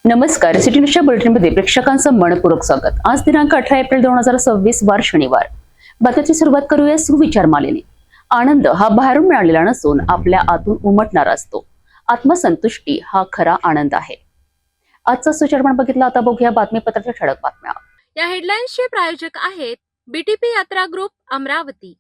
नमस्कार, सिटी न्यूजच्या बुलेटिनमध्ये प्रेक्षकांचं मनपूर्वक स्वागत। आज दिनांक 18 एप्रिल 2026 वार शनिवार। बातमीची सुरुवात करूया सुविचार मालेने। आनंद हा बाहेरून मिळालेला नसून आपल्या आतून उमटणारा असतो। आत्मसंतुष्टी हा खरा आनंद आहे। आजचा सुविचार बघितला, आता बघूया बातमीपत्राच्या ठळक बातम्या। या हेडलाईन्सचे प्रायोजक आहेत बीटीपी यात्रा ग्रुप अमरावती।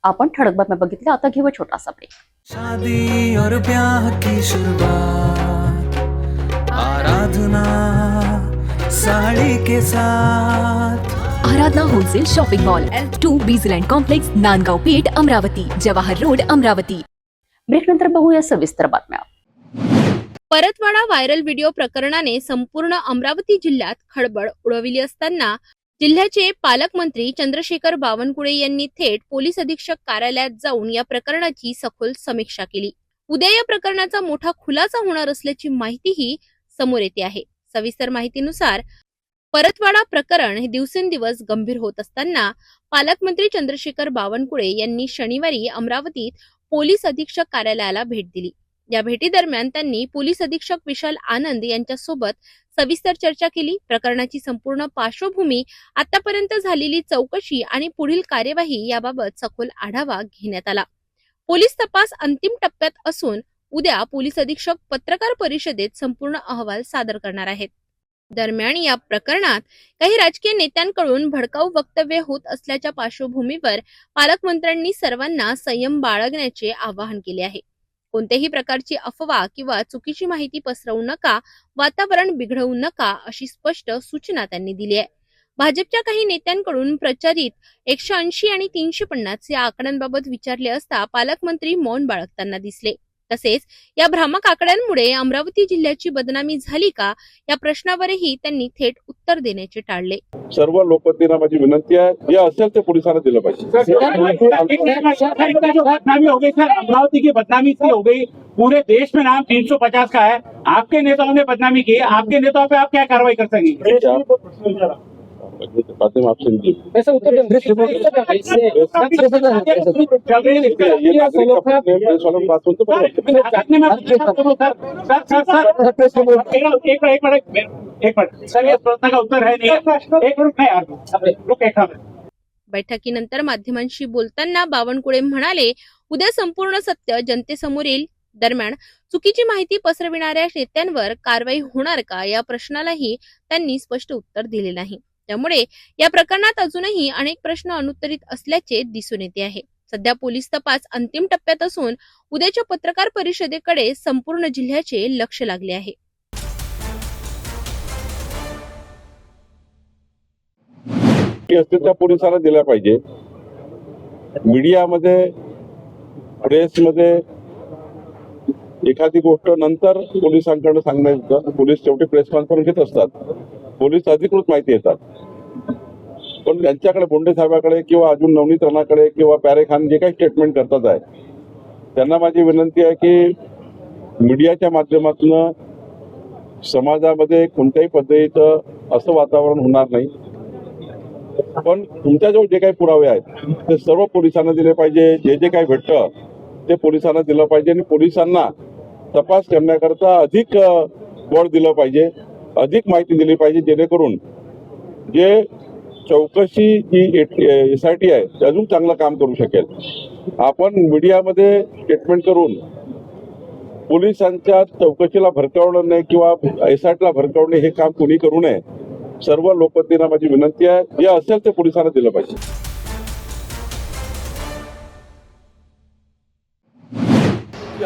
आपण ठळक बातम्या बघितल्या, आता घेऊ छोटासा ब्रेक। शादी और ब्याह की शुरुआत आराधना साड़ी के साथ। Aradhana wholesale shopping mall L2 Bizland complex, Nandgaon Peth, Amravati, Jawahar road, Amravati. Break नंतर बघूया सविस्तर बातम्या। परतवाडा व्हायरल व्हिडिओ प्रकरणाने संपूर्ण अमरावती जिल्ह्यात खळबळ उडविली असताना जिल्ह्याचे पालकमंत्री चंद्रशेखर बावनकुळे यांनी थेट पोलीस अधीक्षक कार्यालयात जाऊन या प्रकरणाची सखोल समीक्षा केली। उद्या या प्रकरणाचा मोठा खुलासा होणार असल्याची माहितीही समोर येते आहे। सविस्तर माहितीनुसार परतवाडा प्रकरण हे दिवसेंदिवस गंभीर होत असताना पालकमंत्री चंद्रशेखर बावनकुळे यांनी शनिवारी अमरावतीत पोलीस अधीक्षक कार्यालयाला भेट दिली। या भेटीदरम्यान त्यांनी पोलीस अधीक्षक विशाल आनंद यांच्यासोबत सविस्तर चर्चा केली। प्रकरणाची संपूर्ण पार्श्वभूमी, आतापर्यंत झालेली चौकशी आणि पुढील कार्यवाही याबाबत सखोल आढावा घेण्यात आला। पोलीस तपास अंतिम टप्प्यात असून उद्या पोलीस अधीक्षक पत्रकार परिषदेत संपूर्ण अहवाल सादर करणार आहेत। दरम्यान या प्रकरणात काही राजकीय नेत्यांकडून भडकाऊ वक्तव्य होत असल्याच्या पार्श्वभूमीवर पालकमंत्र्यांनी सर्वांना संयम बाळगण्याचे आवाहन केले आहे। कोणत्याही प्रकारची अफवा किंवा चुकीची माहिती पसरवू नका, वातावरण बिघडवू नका, अशी स्पष्ट सूचना त्यांनी दिली आहे। भाजपच्या काही नेत्यांकडून प्रचारित 180 आणि 350 या आकड्यांबाबत विचारले असता पालकमंत्री मौन बाळगताना दिसले। तसेच या भ्रामक आकड्यांमुळे अमरावती जिल्ह्याची बदनामी झाली का या प्रश्नावरही त्यांनी थेट उत्तर देण्याचे टाळले। सर्व लोकप्रतिनिधींना माझी विनंती आहे, जे असेल ते पोलिसांना दिलं पाहिजे। बदनामी हो गई सर, अमरावती की बदनामी इतनी हो गई, पूरे देश में नाम 350 का है। आपके नेताओं ने बदनामी की, आपके नेताओं पे आप क्या कार्रवाई कर सकेंगे? आपसे बैठकीनंतर माध्यमांशी बोलताना बावनकुळे म्हणाले, उद्या संपूर्ण सत्य जनतेसमोर येईल। दरम्यान चुकीची माहिती पसरविणाऱ्या नेत्यांवर कारवाई होणार का या प्रश्नालाही त्यांनी स्पष्ट उत्तर दिले नाही। त्यामुळे या प्रकरणात अजूनही अनेक प्रश्न अनुत्तरित असल्याचे दिसून येते आहे। सध्या पोलीस तपास अंतिम टप्प्यात असून उद्याच्या पत्रकार परिषदेकडे संपूर्ण जिल्ह्याचे लक्ष लागले आहे। असतील त्या पोलिसांना दिल्या पाहिजे। मीडियामध्ये, प्रेसमध्ये एखादी गोष्ट नंतर पोलिसांकडे सांगण्याचं, पोलीस शेवटी प्रेस कॉन्फरन्स घेत असतात, पोलीस अधिकृत माहिती येतात, पण त्यांच्याकडे बोंडे साहेबाकडे किंवा अजून नवनीत राणाकडे किंवा प्यारे खान जे काही स्टेटमेंट करतात आहे, त्यांना माझी विनंती आहे की मीडियाच्या माध्यमातून समाजामध्ये कोणत्याही पद्धतीचं असं वातावरण होणार नाही, पण तुमच्याजवळ जे काही पुरावे आहेत ते सर्व पोलिसांना दिले पाहिजे। जे जे काही भेटतं ते पोलिसांना दिलं पाहिजे आणि पोलिसांना तपास करण्याकरता अधिक बळ दिलं पाहिजे, अधिक माहिती दिली पाहिजे, जेणेकरून जे चौकशी जी SIT आहे ते अजून चांगलं काम करू शकेल। आपण मीडियामध्ये स्टेटमेंट करून पोलिसांच्या चौकशीला भरकवणं नाही किंवा SITला भरकवणे हे काम कोणी करू नये। सर्व लोकप्रतिनिधींना माझी विनंती आहे, जे असेल ते पोलिसांना दिलं पाहिजे।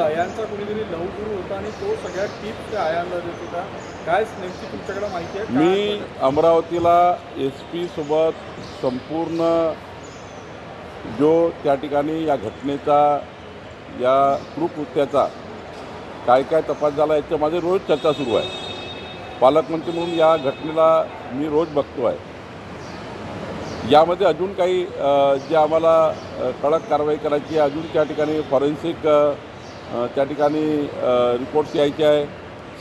आयांचा कुणीतरी लवगुरू होता आणि तो सगळ्या टिप्स त्या आयांना देत होता, काय नेमकी तुमच्याकडे माहिती आहे? मी अमरावतीला SP सोबत संपूर्ण जो त्या ठिकाणी या घटनेचा, या कृत्याचा काय काय तपास झाला याच्या माझे रोज चर्चा सुरू आहे। पालकमंत्री म्हणून या घटनेला मी रोज बघतो आहे। यामध्ये अजून काही जे आम्हाला कडक कारवाई करायची आहे, अजून त्या ठिकाणी फॉरेन्सिक त्या ठिकाणी रिपोर्ट्स यायचे आहे.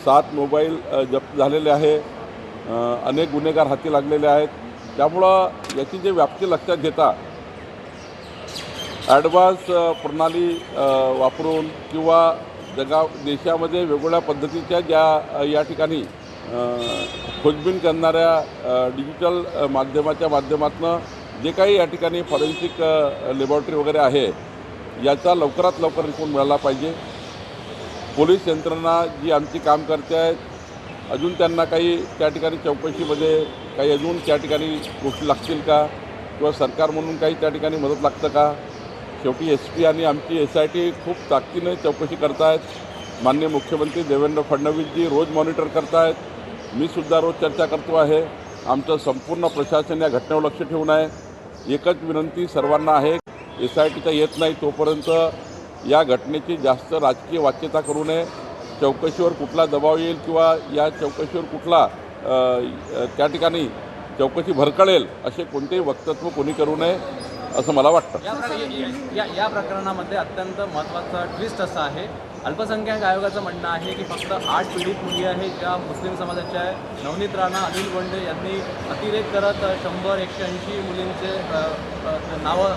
7 मोबाईल जप्त झालेले आहे. अनेक गुन्हेगार हाती लागलेले आहेत. त्यामुळं याची जे व्याप्ती लक्षात घेता ॲडव्हान्स प्रणाली वापरून किंवा देशामध्ये वेगवेगळ्या पद्धतीच्या ज्या या ठिकाणी खोजबीन करणाऱ्या डिजिटल माध्यमाच्या माध्यमातून जे काही या ठिकाणी फॉरेन्सिक लॅबॉरेटरी वगैरे आहे याचा लवकरात लवकर रिपोर्ट मिळाला पाहिजे. पोलीस यंत्रणा जी आमची काम करते आहेत, अजून त्यांना काही त्या ठिकाणी चौकशीमध्ये काही अजून त्या ठिकाणी गोष्टी लागतील का, किंवा सरकार म्हणून काही त्या ठिकाणी मदत लागतं का. शेवटी SP आणि आमची SIT खूप ताकदीने चौकशी करतायत. माननीय मुख्यमंत्री देवेंद्र फडणवीसजी रोज मॉनिटर करतायत. मी सुद्धा रोज चर्चा करतो आहे. आमचं संपूर्ण प्रशासन या घटनेवर लक्ष ठेवून आहे. एकच विनंती सर्वांना आहे, SITचा येत नाही तोपर्यंत या घटनेची जास्त राजकीय वाच्यता करू नये. चौकशीवर कुठला दबाव येईल किंवा या चौकशीवर कुठला त्या ठिकाणी चौकशी भरकळेल असे कोणतेही वक्तव्य कोणी करू नये असं मला वाटतं. या प्रकरणामध्ये अत्यंत महत्त्वाचा ट्विस्ट असा आहे, अल्पसंख्याक आयोगाचं म्हणणं आहे की फक्त 8 पीडित मुली आहेत ज्या मुस्लिम समाजाच्या आहे. नवनीत राणा, अनिल बोंडे यांनी अतिरेक करत 100-180 मुलींचे नावं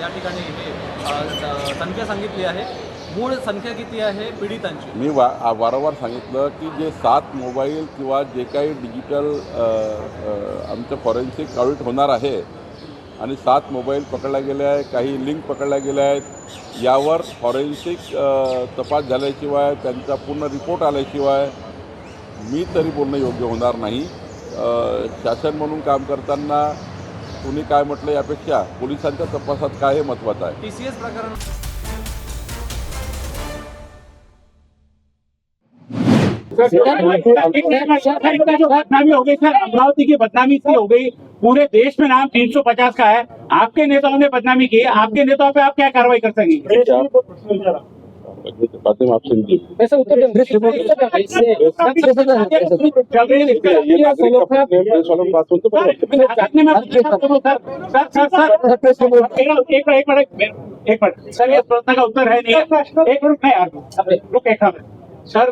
या ठिकाणी हे संख्या सांगितली आहे. मूळ संख्या किती आहे पीडितांची? मी वारंवार सांगितलं की जे 7 मोबाईल किंवा जे काही डिजिटल आमचं फॉरेन्सिक ऑडिट होणार आहे आणि 7 मोबाईल पकडल्या गेले आहे, काही लिंक पकडल्या गेल्या आहेत, यावर फॉरेन्सिक तपास झाल्याशिवाय त्यांचा पूर्ण रिपोर्ट आल्याशिवाय मी तरी बोलणं योग्य होणार नाही. शासन म्हणून काम करताना कुणी काय म्हटलं यापेक्षा पोलिसांच्या तपासात काय हे महत्त्वाचं आहे. TCS प्रकरण जो बदनामी हो गई सर, अमरावती की बदनामी इसलिए हो गई, पूरे देश में नाम 350 का है. आपके नेताओं ने बदनामी की, आपके नेताओं पे आप क्या कार्रवाई कर सकेंगे? एक मिनट सर, ये प्रश्न का उत्तर है नहीं. एक मिनट नहीं, रुक एक मिनट सर.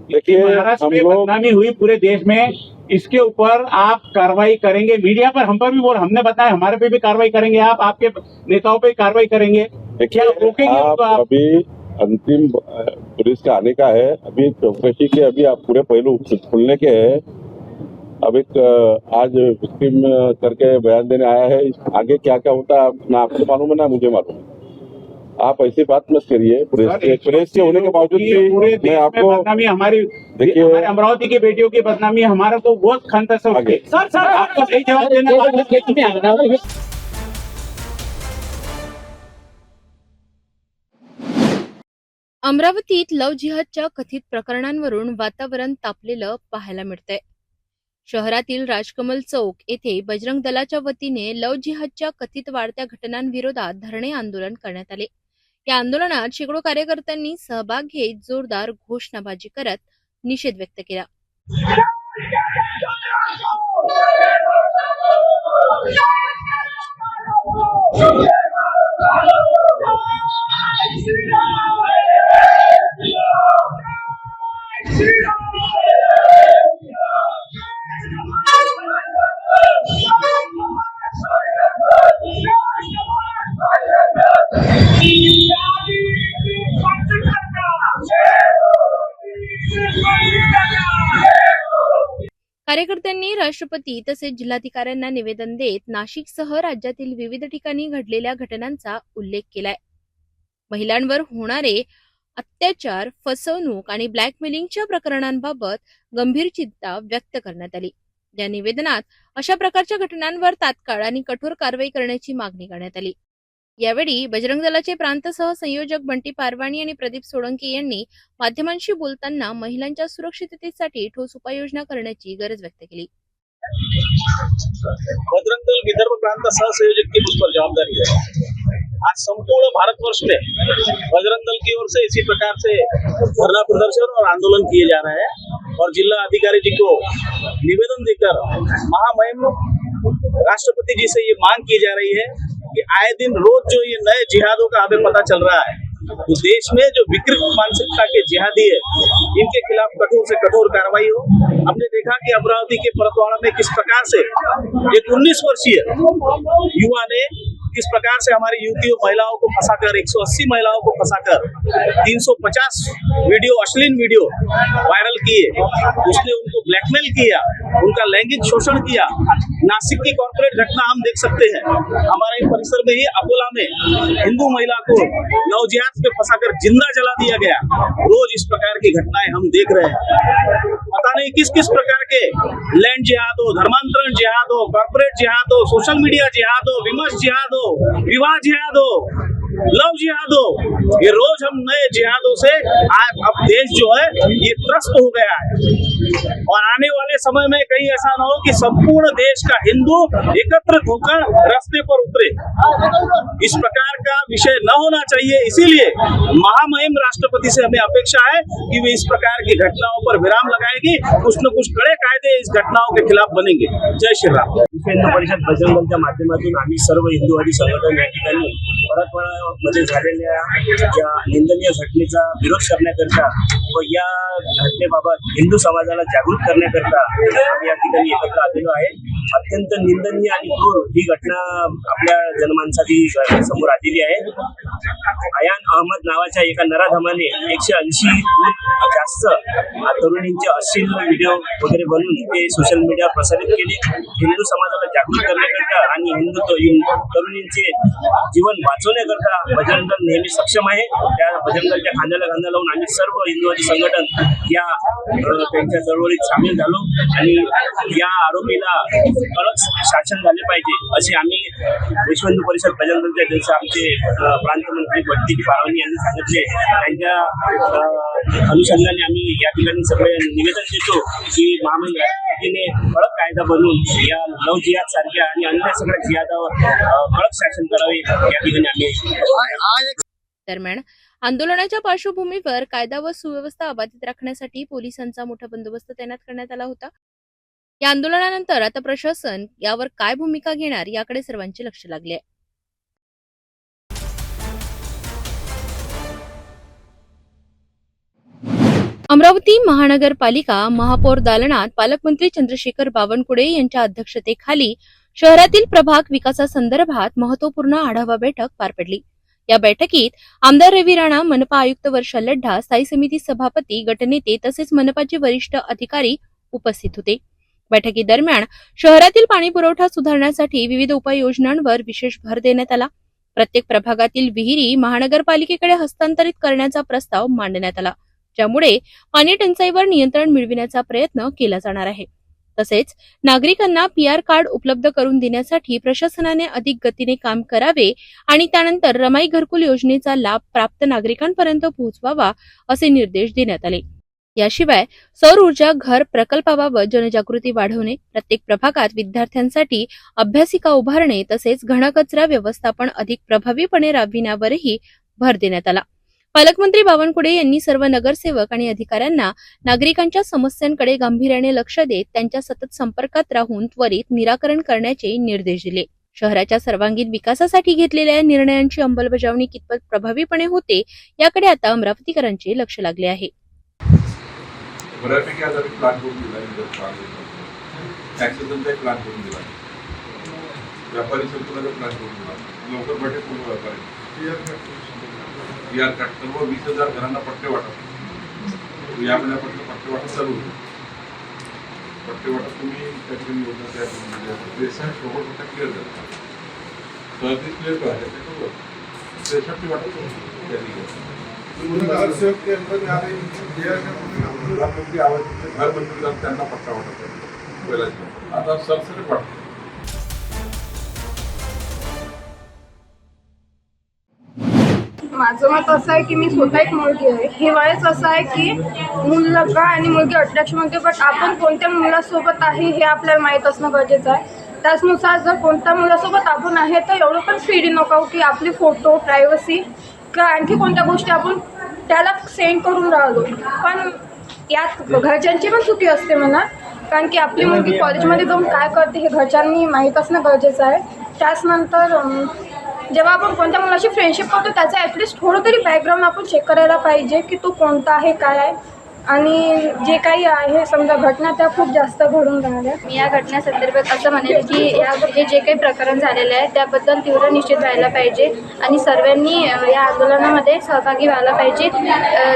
देखिए, महाराष्ट्र में हम लोग बदनामी हुई पूरे देश में, इसके ऊपर आप कार्रवाई करेंगे? मीडिया पर हम पर भी बोल, हमने बताया हमारे पे भी कार्रवाई करेंगे आप, आपके नेताओं पे कार्रवाई करेंगे क्या? रोकेंगे तो आप? अभी अंतिम पुलिस का आने का है, अभी चौकसी के अभी आप पूरे पहलू खुलने के हैं. अब एक आज विक्टिम करके बयान देने आया है. आगे क्या क्या होता है ना आपको मालूम है ना मुझे मालूम है. आप ऐसी बात मत करिए. प्रेस के होने के बावजूद भी मैं आपको बदनामी हमारी, देखिए, हमारे अमरावती की बेटियों की बदनामी हमारा तो बहुत खंत से होगी. सर आपको सही जवाब देना. अमरावतीत लव जिहादच्या कथित प्रकरणांवरून वातावरण तापलेलं पाहायला मिळतंय. शहरातील राजकमल चौक येथे बजरंग दलाच्या वतीने लव जिहादच्या कथित वाढत्या घटनांविरोधात धरणे आंदोलन करण्यात आले. या आंदोलनात शेकडो कार्यकर्त्यांनी सहभाग घेत जोरदार घोषणाबाजी करत निषेध व्यक्त केला. कार्यकर्त्यांनी राष्ट्रपती तसेच जिल्हाधिकाऱ्यांना निवेदन देत नाशिकसह राज्यातील विविध ठिकाणी घडलेल्या घटनांचा उल्लेख केलाय. महिलांवर होणारे अत्याचार, फसवणूक आणि ब्लॅकमेलिंगच्या प्रकरणांबाबत गंभीर चिंता व्यक्त करण्यात आली. या निवेदनात अशा प्रकारच्या घटनांवर तात्काळ आणि कठोर कारवाई करण्याची मागणी करण्यात आली. यावेळी बजरंग दलाचे प्रांत सहसंयोजक बंटी पारवाणी आणि प्रदीप सोळंके यांनी माध्यमांशी बोलताना महिलांच्या सुरक्षिततेसाठी ठोस उपाययोजना करण्याची गरज व्यक्त केली. बजरंग दल विदर्भ प्रांत सहसंयोजक की मुझ पर जवाबदारी है. आज संपूर्ण भारतवर्ष में बजरंग दल की ओर से इसी प्रकार से धरना प्रदर्शन और आंदोलन किए जा रहे हैं और जिला अधिकारी जी को निवेदन देकर महामहिम राष्ट्रपति जी से ये मांग की जा रही है कि आए दिन रोज जो ये नए जिहादों का हमें पता चल रहा है, तो देश में जो विकृत मानसिकता के जिहादी है, इनके खिलाफ कठोर से कठोर कार्रवाई हो। हमने देखा कि अमरावती के परतवाड़ा में किस प्रकार से एक 19 वर्षीय युवा ने किस प्रकार से हमारी युवतियों महिलाओं को फंसाकर 180 महिलाओं को फंसाकर 350 वीडियो, अश्लील वीडियो वायरल किए। उसने उनको ब्लैकमेल किया, उनका लैंगिक शोषण किया। नासिक की कॉर्पोरेट घटना हम देख सकते हैं, हमारे परिसर में ही अकोला में हिंदू महिला को नवजिहाद में फंसाकर जिंदा जला दिया गया। रोज इस प्रकार की घटनाएं हम देख रहे हैं। पता नहीं किस किस प्रकार के लैंड जिहाद हो, धर्मांतरण जिहाद हो, कॉर्पोरेट जिहाद हो, सोशल मीडिया जिहाद हो, विमर्श जिहाद हो, विवाह जिहाद हो, लव जिहाद हो, ये रोज हम नए जिहादों से अब देश जो है ये त्रस्त हो गया है। और आने वाले समय में कहीं ऐसा ना हो कि संपूर्ण देश का हिंदू एकत्रित होकर रास्ते पर उतरे। इस प्रकार का विषय न होना चाहिए। इसीलिए महामहिम राष्ट्रपति से हमें अपेक्षा है कि वे इस प्रकार की घटनाओं पर विराम लगाएगी, कुछ न कुछ कड़े कायदे इस घटनाओं के खिलाफ बनेंगे। जय श्री राम। विश्व हिंदू परिषद बजरंग दलच्या माध्यमातून आम्ही सर्व हिंदूवादी संघटना या ठिकाणी परतवाडामध्ये झालेल्या या निंदनीय घटनेचा विरोध करण्याकरता व या घटनेबाबत हिंदू समाजाला जागृत करण्याकरता आम्ही या ठिकाणी एकत्र आलेलो आहे। अत्यंत निंदनीय आणि क्रूर ही घटना आपल्या जनमानसाची समोर आलेली आहे। अयान अहमद नावाच्या एका नराधमाने 180 जास्त तरुणींचे अश्लील व्हिडिओ वगैरे बनवून ते सोशल मीडियावर प्रसारित केले। हिंदू समाजाला जागृत करण्याकरता आणि हिंदू तरुणींचे जीवन वाचवण्याकरता बजरंग दल नेहमी सक्षम आहे। त्या बजरंग दलच्या खांद्याला खांदा लावून आम्ही सर्व हिंदूवादी संघटन या त्यांच्या चळवळीत सामील झालो आणि या आरोपीला कडक शासन झाले पाहिजे असे आम्ही विश्व हिंदू परिषद बजरंग दलच्या अध्यक्ष आमचे प्रांतमंत्री बट्टी पारवानी यांनी सांगितले। त्यांच्या अनुषंगाने आम्ही या ठिकाणी सगळे निवेदन देतो की महामहिम राष्ट्रपतीने कडक कायदा बनवून या लव जिहाद सारख्या आणि अन्य सगळ्या जिहादावर कडक शासन करावे या ठिकाणी आम्ही। दरम्यान आंदोलनाच्या पार्श्वभूमीवर कायदा व सुव्यवस्था अबाधित राखण्यासाठी पोलिसांचा मोठा बंदोबस्त तैनात करण्यात आला होता। या आंदोलनानंतर आता प्रशासन यावर काय भूमिका घेणार याकडे सर्वांचे लक्ष लागले आहे। अमरावती महानगरपालिका महापौर दालनात पालकमंत्री चंद्रशेखर बावनकुळे यांच्या अध्यक्षतेखाली शहरातील प्रभाग विकासासंदर्भात महत्वपूर्ण आढावा बैठक पार पडली। या बैठकीत आमदार रवी राणा, मनपा आयुक्त वर्षा लड्ढा, स्थायी समिती सभापती, गटनेते तसेच मनपाचे वरिष्ठ अधिकारी उपस्थित होते। बैठकीदरम्यान शहरातील पाणी पुरवठा सुधारण्यासाठी विविध उपाययोजनांवर विशेष भर देण्यात आला। प्रत्येक प्रभागातील विहिरी महानगरपालिकेकडे हस्तांतरित करण्याचा प्रस्ताव मांडण्यात आला, ज्यामुळे पाणी टंचाईवर नियंत्रण मिळविण्याचा प्रयत्न केला जाणार आहे। तसेच नागरिकांना पीआर कार्ड उपलब्ध करून देण्यासाठी प्रशासनाने अधिक गतीने काम करावे आणि त्यानंतर रमाई घरकुल योजनेचा लाभ प्राप्त नागरिकांपर्यंत पोहोचवावा असे निर्देश देण्यात आले। याशिवाय सौर ऊर्जा घर प्रकल्पाबाबत जनजागृती वाढवणे, प्रत्येक प्रभागात विद्यार्थ्यांसाठी अभ्यासिका उभारणे तसेच घनकचरा व्यवस्थापन अधिक प्रभावीपणे राबविण्यावरही भर देण्यात आला। पालकमंत्री बावनकुळे यांनी सर्व नगरसेवक आणि अधिकाऱ्यांना नागरिकांच्या समस्यांकडे गांभीर्याने लक्ष देत त्यांच्या सतत संपर्कात राहून त्वरित निराकरण करण्याचे निर्देश दिले। शहराच्या सर्वांगीण विकासासाठी घेतलेल्या निर्णयांची अंमलबजावणी कितपत प्रभावीपणे होते याकडे आता अमरावतीकरांचे लक्ष लागले आहे। बऱ्यापैकी आज आम्ही प्लॅन करून दिला, ॲक्सिडेंटचा प्लॅन करून दिला, व्यापारी संकुलाचा प्लॅन करून दिला, लवकर बटे पूर्ण व्यापारी पीआर कार्ड सर्व 20,000 घरांना पट्टे वाटप या महिन्यापासून पट्टे वाटप चालू होईल। पट्टे वाटप तुम्ही त्या ठिकाणी योजना तयार करून दिली, 63 पट्टा क्लिअर झाला, 37 क्लिअर करायचे ते करू, 63 वाटप त्या ठिकाणी नगरसेवक के अंदर प्रधानमंत्री आवास घर मंजूर झालं त्यांना पट्टा वाटप पहिला आता सरसकट वाटप। माझं मत असं आहे की मी स्वतः एक मुलगी आहे। हे वयच असं आहे की मुलगा आणि मुलगी अट्रॅक्शनमध्ये, बट आपण कोणत्या मुलासोबत आहे हे आपल्याला माहीत असणं गरजेचं आहे। त्याचनुसार जर कोणत्या मुलासोबत आपण आहे तर एवढं पण फ्री नको की आपले फोटो, प्रायव्हसी किंवा आणखी कोणत्या गोष्टी आपण त्याला सेंड करून राहिलो। पण यात घरच्यांची पण चुकी असते म्हणा, कारण की आपली मुलगी कॉलेजमध्ये जाऊन काय करते हे घरच्यांनी माहीत असणं गरजेचं आहे. त्याचनंतर जेव्हा आपण कोणत्या मुलाशी फ्रेंडशिप करतो त्याचं ॲटलिस्ट थोडं तरी बॅकग्राऊंड आपण चेक करायला पाहिजे की तो कोणता आहे, काय आहे. आणि जे काही आहे समजा घटना त्या खूप जास्त घडून राहिल्या. मी या घटनेसंदर्भात असं म्हणेल की हे जे काही प्रकरण झालेलं आहे त्याबद्दल तीव्र निश्चित व्हायला पाहिजे आणि सर्वांनी या आंदोलनामध्ये सहभागी व्हायला पाहिजे.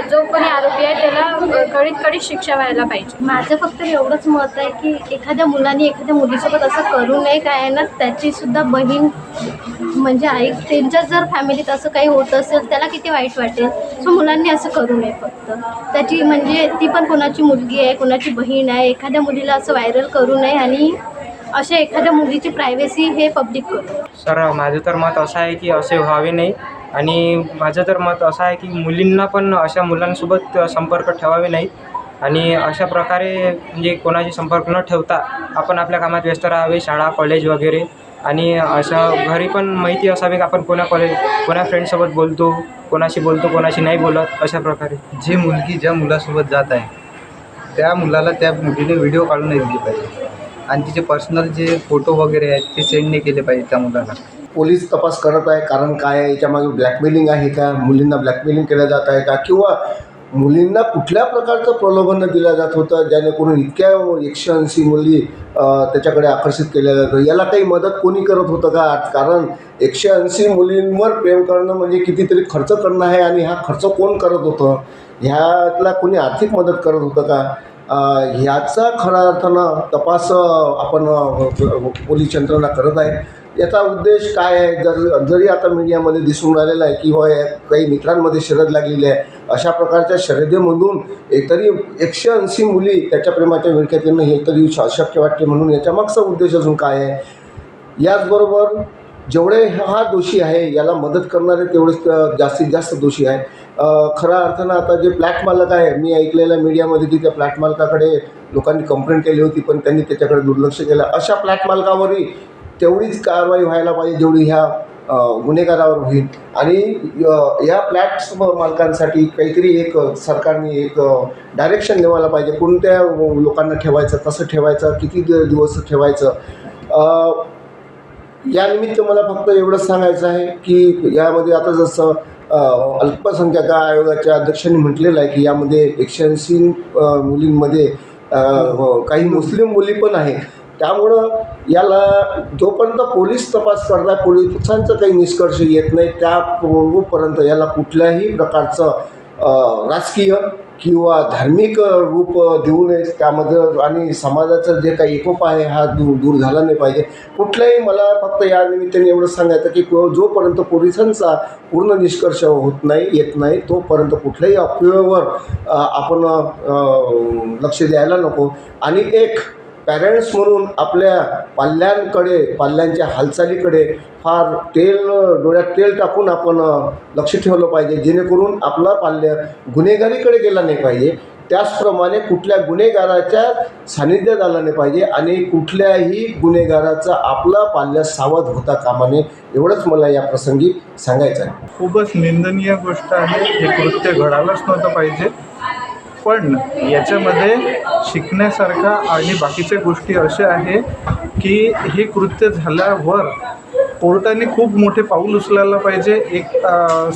जो कोणी आरोपी आहे त्याला कडीत शिक्षा व्हायला पाहिजे. माझं फक्त एवढंच मत आहे की एखाद्या मुलाने एखाद्या मुलीसोबत असं करू नये. काय आहे ना, त्याचीसुद्धा बहीण म्हणजे आई, त्यांच्या जर फॅमिलीत असं काही होत असेल त्याला किती वाईट वाटेल. सो मुलांनी असं करू नये. फक्त त्याची म्हणजे ती पण कोणाची मुलगी आहे, कोणाची बहीण आहे, एखाद्या मुलीला असं व्हायरल करू नये आणि अशा एखाद्या मुलीची प्रायव्हसी हे पब्लिक करू. सर, माझं तर मत असं आहे की असे व्हावे नाही आणि माझं तर मत असं आहे की मुलींना पण अशा मुलांसोबत संपर्क ठेवावे नाही आणि अशा प्रकारे म्हणजे कोणाशी संपर्क न ठेवता आपण आपल्या कामात व्यस्त राहावे. शाळा, कॉलेज वगैरे आणि असं घरी पण माहिती असावी की आपण कोणा फ्रेंडसोबत बोलतो, कोणाशी बोलतो, कोणाशी नाही बोलत. अशा प्रकारे जी मुलगी ज्या मुलासोबत जात आहे त्या मुलाला त्या मुलीने व्हिडिओ काढून नाही दिली पाहिजे आणि तिचे पर्सनल जे फोटो वगैरे आहेत ते सेंड नाही केले पाहिजे त्या मुलाला. पोलीस तपास करत आहे. कारण काय आहे, याच्यामागे ब्लॅकमेलिंग आहे का, मुलींना ब्लॅकमेलिंग केलं जात आहे का, किंवा मुलींना कुठल्या प्रकारचं प्रलोभन दिलं जात होतं जेणेकरून इतक्या 180 मुली त्याच्याकडे आकर्षित केल्या जातं. याला काही मदत कोणी करत होतं का? कारण 180 मुलींवर प्रेम करणं म्हणजे कितीतरी खर्च करणं आहे आणि हा खर्च कोण करत होतं, ह्यातला कोणी आर्थिक मदत करत होतं का, ह्याचा खऱ्या अर्थानं तपास आपण पोलीस यंत्रणा करत आहे. याचा उद्देश काय आहे, जरी आता मीडियामध्ये दिसून राहिलेला आहे की होय काही मित्रांमध्ये शर्यत लागलेली आहे, अशा प्रकारच्या शर्यतीमधून तरी 180 मुली त्याच्या प्रेमाच्या विळख्यात येणं हे तरी अशक्य वाटते. म्हणून याच्या मागचा उद्देश अजून काय आहे. याचबरोबर जेवढे हा दोषी आहे याला मदत करणारे तेवढेच जास्तीत जास्त दोषी आहे. खऱ्या अर्थानं आता जे फ्लॅट मालक आहे, मी ऐकलेलं मीडियामध्ये की त्या फ्लॅट मालकाकडे लोकांनी कंप्लेंट केली होती पण त्यांनी त्याच्याकडे दुर्लक्ष केलं. अशा फ्लॅट मालकावरही तेवढीच कारवाई व्हायला पाहिजे जेवढी ह्या गुन्हेगारावर होईल. आणि या फ्लॅट्स मालकांसाठी काहीतरी एक सरकारने एक डायरेक्शन देवायला पाहिजे, कोणत्या लोकांना ठेवायचं, कसं ठेवायचं, किती दिवस ठेवायचं. यानिमित्त मला फक्त एवढंच सांगायचं आहे की यामध्ये आता जसं अल्पसंख्याक आयोगाच्या अध्यक्षांनी म्हटलेलं आहे की यामध्ये 180 मुलींमध्ये काही मुस्लिम मुली पण आहेत. त्यामुळं याला जोपर्यंत पोलीस तपास करतात, पोलिसांचं काही निष्कर्ष येत नाही त्यापर्यंत याला कुठल्याही प्रकारचं राजकीय किंवा धार्मिक रूप देऊ नये. त्यामध्ये आणि समाजाचं जे काही एकोपा आहे हा दूर झाला नाही पाहिजे. कुठल्याही मला फक्त या निमित्ताने एवढं सांगायचं की जोपर्यंत पोलिसांचा पूर्ण निष्कर्ष होत नाही, येत नाही, तोपर्यंत कुठल्याही अफवेवर आपण लक्ष द्यायला नको. आणि एक पॅरेंट्स म्हणून आपल्या पाल्यांच्या हालचालीकडे फार डोळ्यात तेल टाकून आपण लक्ष ठेवलं पाहिजे, जेणेकरून आपला पाल्य गुन्हेगारीकडे गेला नाही पाहिजे. त्याचप्रमाणे कुठल्या गुन्हेगाराच्या सानिध्यात आला नाही पाहिजे आणि कुठल्याही गुन्हेगाराचा आपला पाल्य सावध होता कामा नये. एवढंच मला या प्रसंगी सांगायचं आहे. खूपच निंदनीय गोष्ट आहे. हे कृत्य घडायलाच नव्हतं पाहिजे. पण याच्यामध्ये शिकण्यासारखा आणि बाकीच्या गोष्टी अशा आहे की हे कृत्य झाल्यावर कोर्टाने खूप मोठे पाऊल उचलायला पाहिजे.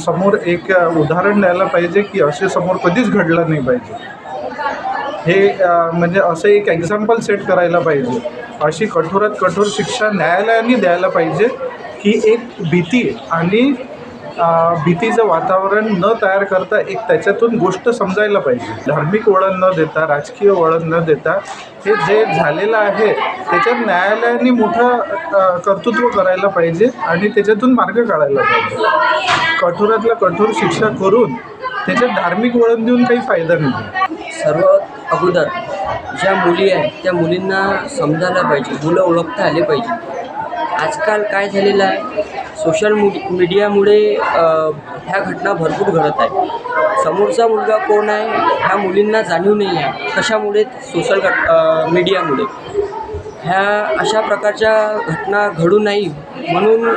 समोर एक उदाहरण द्यायला पाहिजे की असे समोर कधीच घडलं नाही पाहिजे. हे म्हणजे असं एक एक्झाम्पल सेट करायला पाहिजे. अशी कठोरात कठोर शिक्षा न्यायालयाने द्यायला पाहिजे की एक भीती आणि भीतीचं वातावरण न तयार करता एक त्याच्यातून गोष्ट समजायला पाहिजे. धार्मिक वळण न देता, राजकीय वळण न देता हे जे झालेलं आहे त्याच्यात न्यायालयाने मोठं कर्तृत्व करायला पाहिजे आणि त्याच्यातून मार्ग काढायला पाहिजे. कठोरातला कठोर शिक्षा करून त्याच्यात धार्मिक वळण देऊन काही फायदा नाही. सर्वात अगोदर ज्या मुली आहेत त्या मुलींना समजायला पाहिजे, मुलं ओळखता आले पाहिजे. आजकाल काय झालेलं आहे, सोशल मीडियामुळे ह्या घटना भरपूर घडत आहे. समोरचा मुलगा कोण आहे ह्या मुलींना जाणीव नाही आहे. कशामुळे? सोशल मीडियामुळे. ह्या अशा प्रकारच्या घटना घडू नाही म्हणून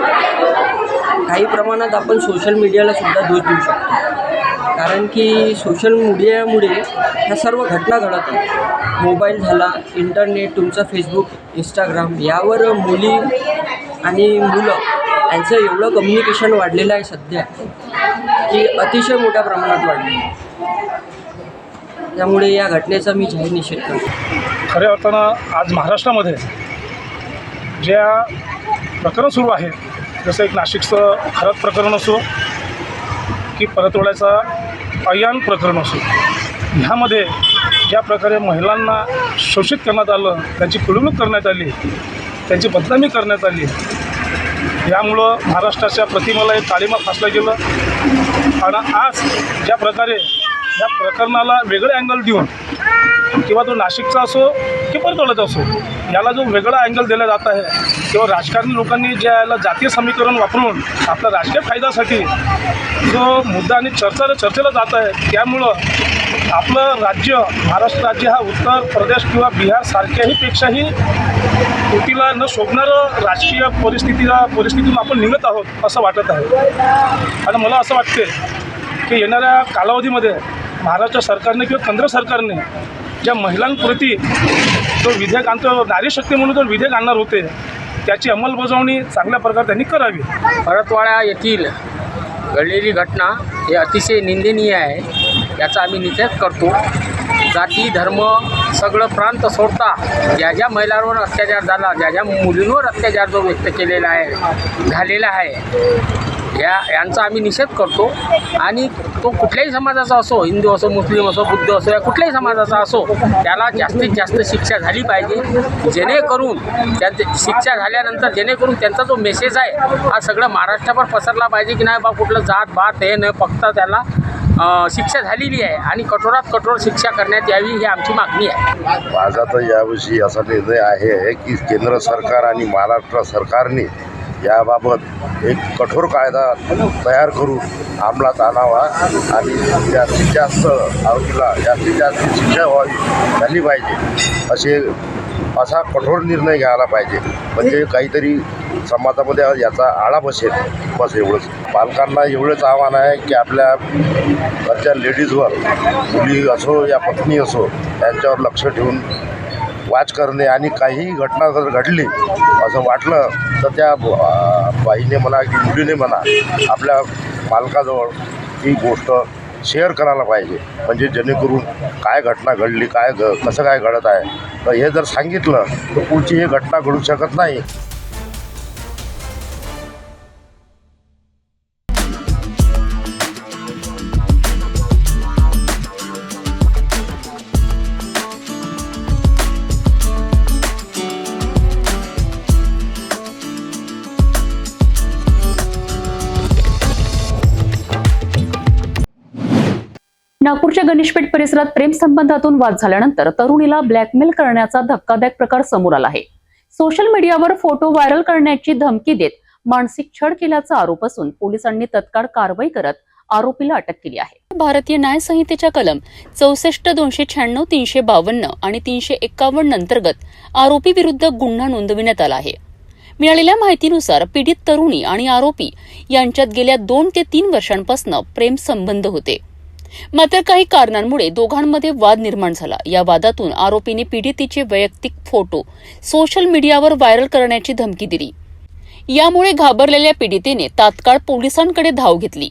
काही प्रमाणात आपण सोशल मीडियाला सुद्धा दोष देऊ शकतो. कारण की सोशल मीडियामुळे ह्या सर्व घटना घडत आहेत. मोबाईल झाला, इंटरनेट, तुमचा फेसबुक, इंस्टाग्राम यावर मुली आणि मुलं यांचं एवढं कम्युनिकेशन वाढलेलं आहे सध्या की अतिशय मोठ्या प्रमाणात वाढलेलं आहे. त्यामुळे या घटनेचा मी जाहीर निषेध करतो. खऱ्या अर्थानं आज महाराष्ट्रामध्ये ज्या प्रकरण सुरू आहे, जसं एक नाशिकचं खरंच प्रकरण असो की परतवाड्याचा अयान प्रकरण असो, ह्यामध्ये ज्या प्रकारे महिलांना शोषित करण्यात आलं, त्यांची पिळवणूक करण्यात आली, त्यांची बदनामी करण्यात आली, यामुळं महाराष्ट्राच्या प्रतिमेला एक काळिमा फासलं गेलं. आणि आज ज्या प्रकारे या प्रकरणाला वेगळे अँगल देऊन, किंवा तो नाशिकचा असो की परतवाड्याचा असो, याला जो वेगळा अँगल दिला जात आहे, किंवा राजकारणी लोकांनी ज्या याला जातीय समीकरण वापरून आपल्या राजकीय फायद्यासाठी जो मुद्दा आणि चर्चेला जात आहे, त्यामुळं आपलं राज्य, महाराष्ट्र राज्य हा उत्तर प्रदेश किंवा बिहार सारख्याही पेक्षाही कृतीला न शोभणारं राजकीय परिस्थितीतून आपण निघत आहोत असं वाटत आहे. आणि मला असं वाटते की येणाऱ्या कालावधीमध्ये महाराष्ट्र सरकारने किंवा केंद्र सरकारने ज्या महिलांप्रती जो विधेयक आणतो, नारी शक्ती म्हणून जो विधेयक आणणार होते, त्याची अंमलबजावणी चांगल्या प्रकारे त्यांनी करावी. परतवाडा येथील घडलेली घटना हे अतिशय निंदनीय आहे. याचा आम्ही निषेध करतो. जाती, धर्म सगळं प्रांत सोडता ज्या महिलांवर अत्याचार झाला, ज्या मुलींवर अत्याचार जो व्यक्त केलेला आहे, झालेला आहे, यांचा आम्ही निषेध करतो. आणि तो कुठल्याही समाजाचा असो, हिंदू असो, मुस्लिम असो, बुद्ध असो, या कुठल्याही समाजाचा असो, त्याला जास्तीत जास्त शिक्षा झाली पाहिजे, जेणेकरून शिक्षा झाल्यानंतर जेणेकरून त्यांचा जो मेसेज आहे हा सगळं महाराष्ट्रावर पसरला पाहिजे की नाही बा कुठलं जात भात हे न फक्त त्याला शिक्षा झालेली आहे आणि कठोरात कठोर शिक्षा करण्यात यावी ही आमची मागणी आहे. माझा तर याविषयी असा निर्णय आहे की केंद्र सरकार आणि महाराष्ट्र सरकारने याबाबत एक कठोर कायदा तयार करून अंमलात आणावा आणि जास्तीत जास्त आरोपीला जास्तीत जास्त शिक्षा व्हावी झाली पाहिजे, असा कठोर निर्णय घ्यायला पाहिजे. म्हणजे काहीतरी समाजामध्ये याचा आळा बसेल, बस एवढंच. पालकांना एवढंच आव्हान आहे की आपल्या घरच्या लेडीजवर, मुली असो या पत्नी असो, यांच्यावर लक्ष ठेवून वाच करणे आणि काही घटना जर घडली असं वाटलं तर त्या बाईने म्हणा की मुलीने म्हणा आपल्या पालकाजवळ ही गोष्ट शेअर करायला पाहिजे. म्हणजे जेणेकरून काय घटना घडली, कसं काय घडत आहे, तर हे जर सांगितलं तर पुढची ही घटना घडू शकत नाही. नागपूरच्या गणेशपेठ परिसरात प्रेम संबंधातून वाद झाल्यानंतर तरुणीला ब्लॅकमेल करण्याचा धक्कादायक प्रकार समोर आला आहे. सोशल मीडियावर फोटो व्हायरल करण्याची धमकी देत मानसिक छळ केल्याचा आरोप असून पोलिसांनी तत्काळ कारवाई करत आरोपीला अटक केली आहे. भारतीय न्याय संहितेच्या कलम 64, 296, 352 आणि 351 अंतर्गत आरोपी विरुद्ध गुन्हा नोंदविण्यात आला आहे. मिळालेल्या माहितीनुसार पीडित तरुणी आणि आरोपी यांच्यात गेल्या 2 ते 3 वर्षांपासून प्रेम संबंध होते. मात्र काही कारणांमुळे दोघांमध्ये वाद निर्माण झाला. या वादातून आरोपीने पीडितेचे वैयक्तिक फोटो सोशल मीडियावर व्हायरल करण्याची धमकी दिली. यामुळे घाबरलेल्या पीडितेने तात्काळ पोलिसांकडे धाव घेतली.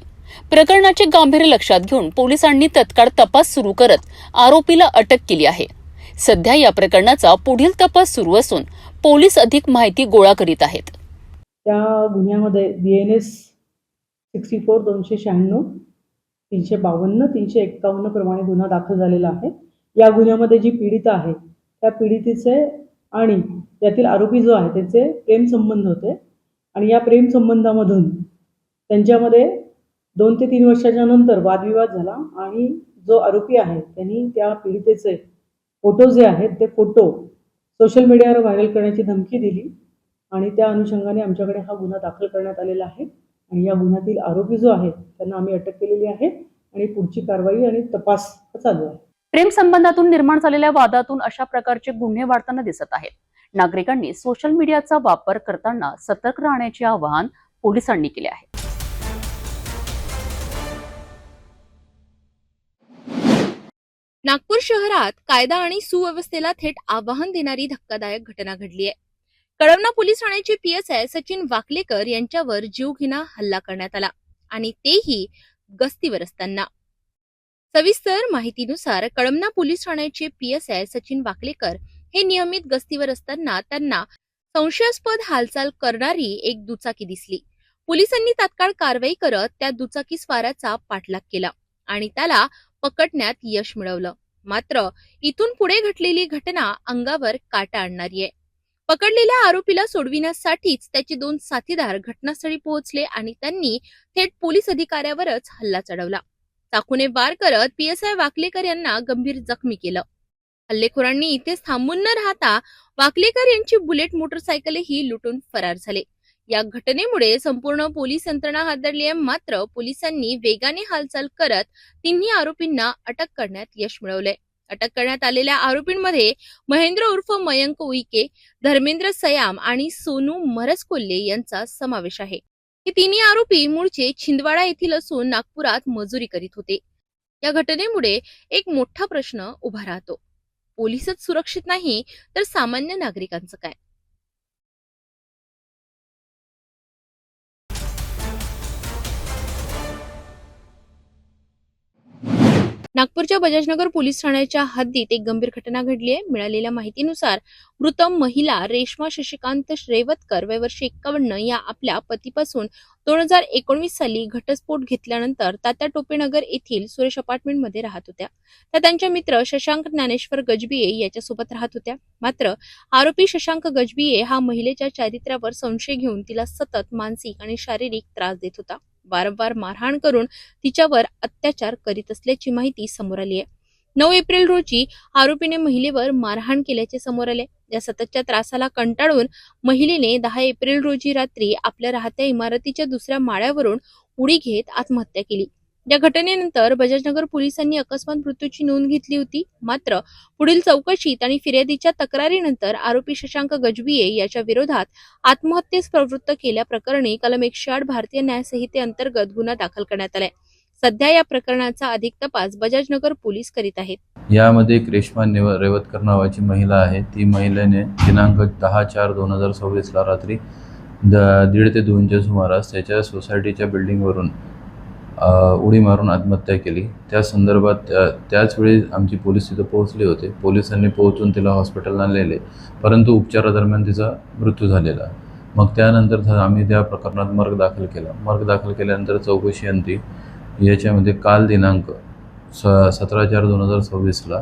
प्रकरणाचे गांभीर्य लक्षात घेऊन पोलिसांनी तत्काळ तपास सुरू करत आरोपीला अटक केली आहे. सध्या या प्रकरणाचा पुढील तपास सुरू असून पोलीस अधिक माहिती गोळा करीत आहेत. त्या गुन्ह्यामध्ये BNS 64, 296, 352, 351 प्रमाणे गुन्हा दाखल झालेला आहे. या गुन्ह्यामध्ये जी पीडित आहे त्या पीडितेचे आणि यातील आरोपी जो आहे त्याचे प्रेम संबंध होते आणि या प्रेम संबंधामधून त्यांच्यामध्ये 2 ते 3 वर्षाच्या नंतर वादविवाद झाला आणि जो आरोपी आहे त्यांनी त्या पीडितेचे फोटो जे आहेत ते फोटो सोशल मीडियावर व्हायरल करण्याची धमकी दिली आणि त्या अनुषंगाने आमच्याकडे हा गुन्हा दाखल करण्यात आलेला आहे आणि या गुन्ह्यातील आरोपी जो आहे त्यांना आम्ही अटक केलेली आहे आणि पुढची कारवाई आणि तपास चालू आहे. प्रेम संबंधातून निर्माण झालेल्या वादातून अशा प्रकारचे गुन्हे वाढताना दिसत आहेत. नागरिकांनी सोशल मीडियाचा वापर करताना सतर्क राहण्याचे आवाहन पोलिसांनी केले आहे. नागपूर शहरात कायदा आणि सुव्यवस्थेला थेट आव्हान देणारी धक्कादायक घटना घडली आहे. कळमना पोलीस ठाण्याचे PSI सचिन वाकलेकर यांच्यावर जीवघेणा हल्ला करण्यात आला आणि तेही गस्तीवर असताना. सविस्तर माहितीनुसार कळमना पोलीस ठाण्याचे PSI सचिन वाकलेकर हे नियमित गस्तीवर असताना त्यांना संशयास्पद हालचाल करणारी एक दुचाकी दिसली. पोलिसांनी तात्काळ कारवाई करत त्या दुचाकी स्वाराचा पाठलाग केला आणि त्याला पकडण्यात यश मिळवलं. मात्र इथून पुढे घडलेली घटना अंगावर काटा आणणारी आहे. पकडलेल्या आरोपीला सोडविण्यासाठीच त्याचे 2 साथीदार घटनास्थळी पोहोचले आणि त्यांनी थेट पोलीस अधिकाऱ्यावरच हल्ला चढवला. चाकूने वार करत PSI वाकलेकर यांना गंभीर जखमी केलं. हल्लेखोरांनी इथेच थांबून न राहता वाकलेकर यांची बुलेट मोटरसायकलही लुटून फरार झाले. या घटनेमुळे संपूर्ण पोलीस यंत्रणा हादरली आहे. मात्र पोलिसांनी वेगाने हालचाल करत तिन्ही आरोपींना अटक करण्यात यश मिळवलंय. अटक करण्यात आलेल्या आरोपींमध्ये महेंद्र उर्फ मयंक उईके, धर्मेंद्र सयाम आणि सोनू मरस कोल्हे यांचा समावेश आहे. हे तिन्ही आरोपी मूळचे छिंदवाडा येथील असून नागपुरात मजुरी करीत होते. या घटनेमुळे एक मोठा प्रश्न उभा राहतो. पोलीसच सुरक्षित नाही तर सामान्य नागरिकांचं काय? नागपूरच्या बजाजनगर पोलीस ठाण्याच्या हद्दीत एक गंभीर घटना घडली आहे. मिळालेल्या माहितीनुसार मृत महिला रेश्मा शशिकांत रेवतकर वय वर्ष 51 या आपल्या पतीपासून 2019 साली घटस्फोट घेतल्यानंतर तात्या टोपेनगर येथील सुरेश अपार्टमेंटमध्ये राहत होत्या. त्या त्यांच्या मित्र शशांक ज्ञानेश्वर गजबिये याच्यासोबत राहत होत्या. मात्र आरोपी शशांक गजबिये हा महिलेच्या चारित्र्यावर संशय घेऊन तिला सतत मानसिक आणि शारीरिक त्रास देत होता. वारंवार मारहाण करून तिच्यावर अत्याचार करीत असल्याची माहिती समोर आली आहे. 9 एप्रिल रोजी आरोपीने महिलेवर मारहाण केल्याचे समोर आले. या सततच्या त्रासाला कंटाळून महिलेने 10 एप्रिल रोजी रात्री आपल्या राहत्या इमारतीच्या दुसऱ्या माळ्यावरून उडी घेत आत्महत्या केली. या घटनेनंतर बजाजनगर पोलिसांनी अकस्मात मृत्यूची नोंद घेतली होती. मात्र पुढील चौकशीत आणि फिर्यादीच्या तक्रारीनंतर आरोपी शशांक गजबिये याच्या विरोधात आत्महत्येस प्रवृत्त केल्याप्रकरणी कलम 108 भारतीय न्याय संहितेअंतर्गत गुन्हा दाखल करण्यात आलाय. सध्या या प्रकरणाचा अधिक तपास बजाजनगर पोलीस करीत आहेत. यामध्ये एक रेश्मा रेवतकर नावाची महिला आहे. ती महिलेने दिनांक 10/4/2026 ला रात्री 1:30 ते 2च्या सुमारास त्याच्या सोसायटीच्या बिल्डिंगवरून उडी मारून आत्महत्या केली. त्या संदर्भात त्याच वेळी आमची पोलीस तिथं पोहोचले होते. पोलिसांनी पोहोचून तिला हॉस्पिटलला नेले, परंतु उपचारादरम्यान तिचा मृत्यू झालेला. मग त्यानंतर आम्ही त्या प्रकरणात मर्ग दाखल केला. मर्ग दाखल केल्यानंतर चौकशी अंती याच्यामध्ये काल दिनांक 17/4/2026 ला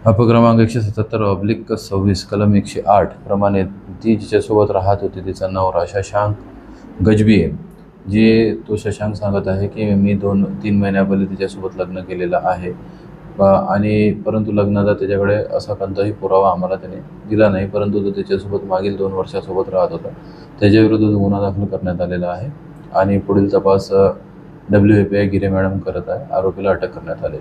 अपक्रमांक 177/26 कलम 108 प्रमाणे ती जिच्यासोबत राहत होती तिचा नवरा शशांक गजबिये, जे तो शशांक सांगत आहे की मी 2-3 महिन्यापहिले तिच्यासोबत लग्न केलेलं आहे आणि परंतु लग्नाचा त्याच्याकडे असा कोणताही पुरावा आम्हाला त्याने दिला नाही, परंतु तो त्याच्यासोबत मागील 2 वर्षासोबत राहत होता. त्याच्याविरुद्ध गुन्हा दाखल करण्यात आलेला आहे आणि पुढील तपास WFI गिरे मॅडम करत आहे. आरोपीला अटक करण्यात आली.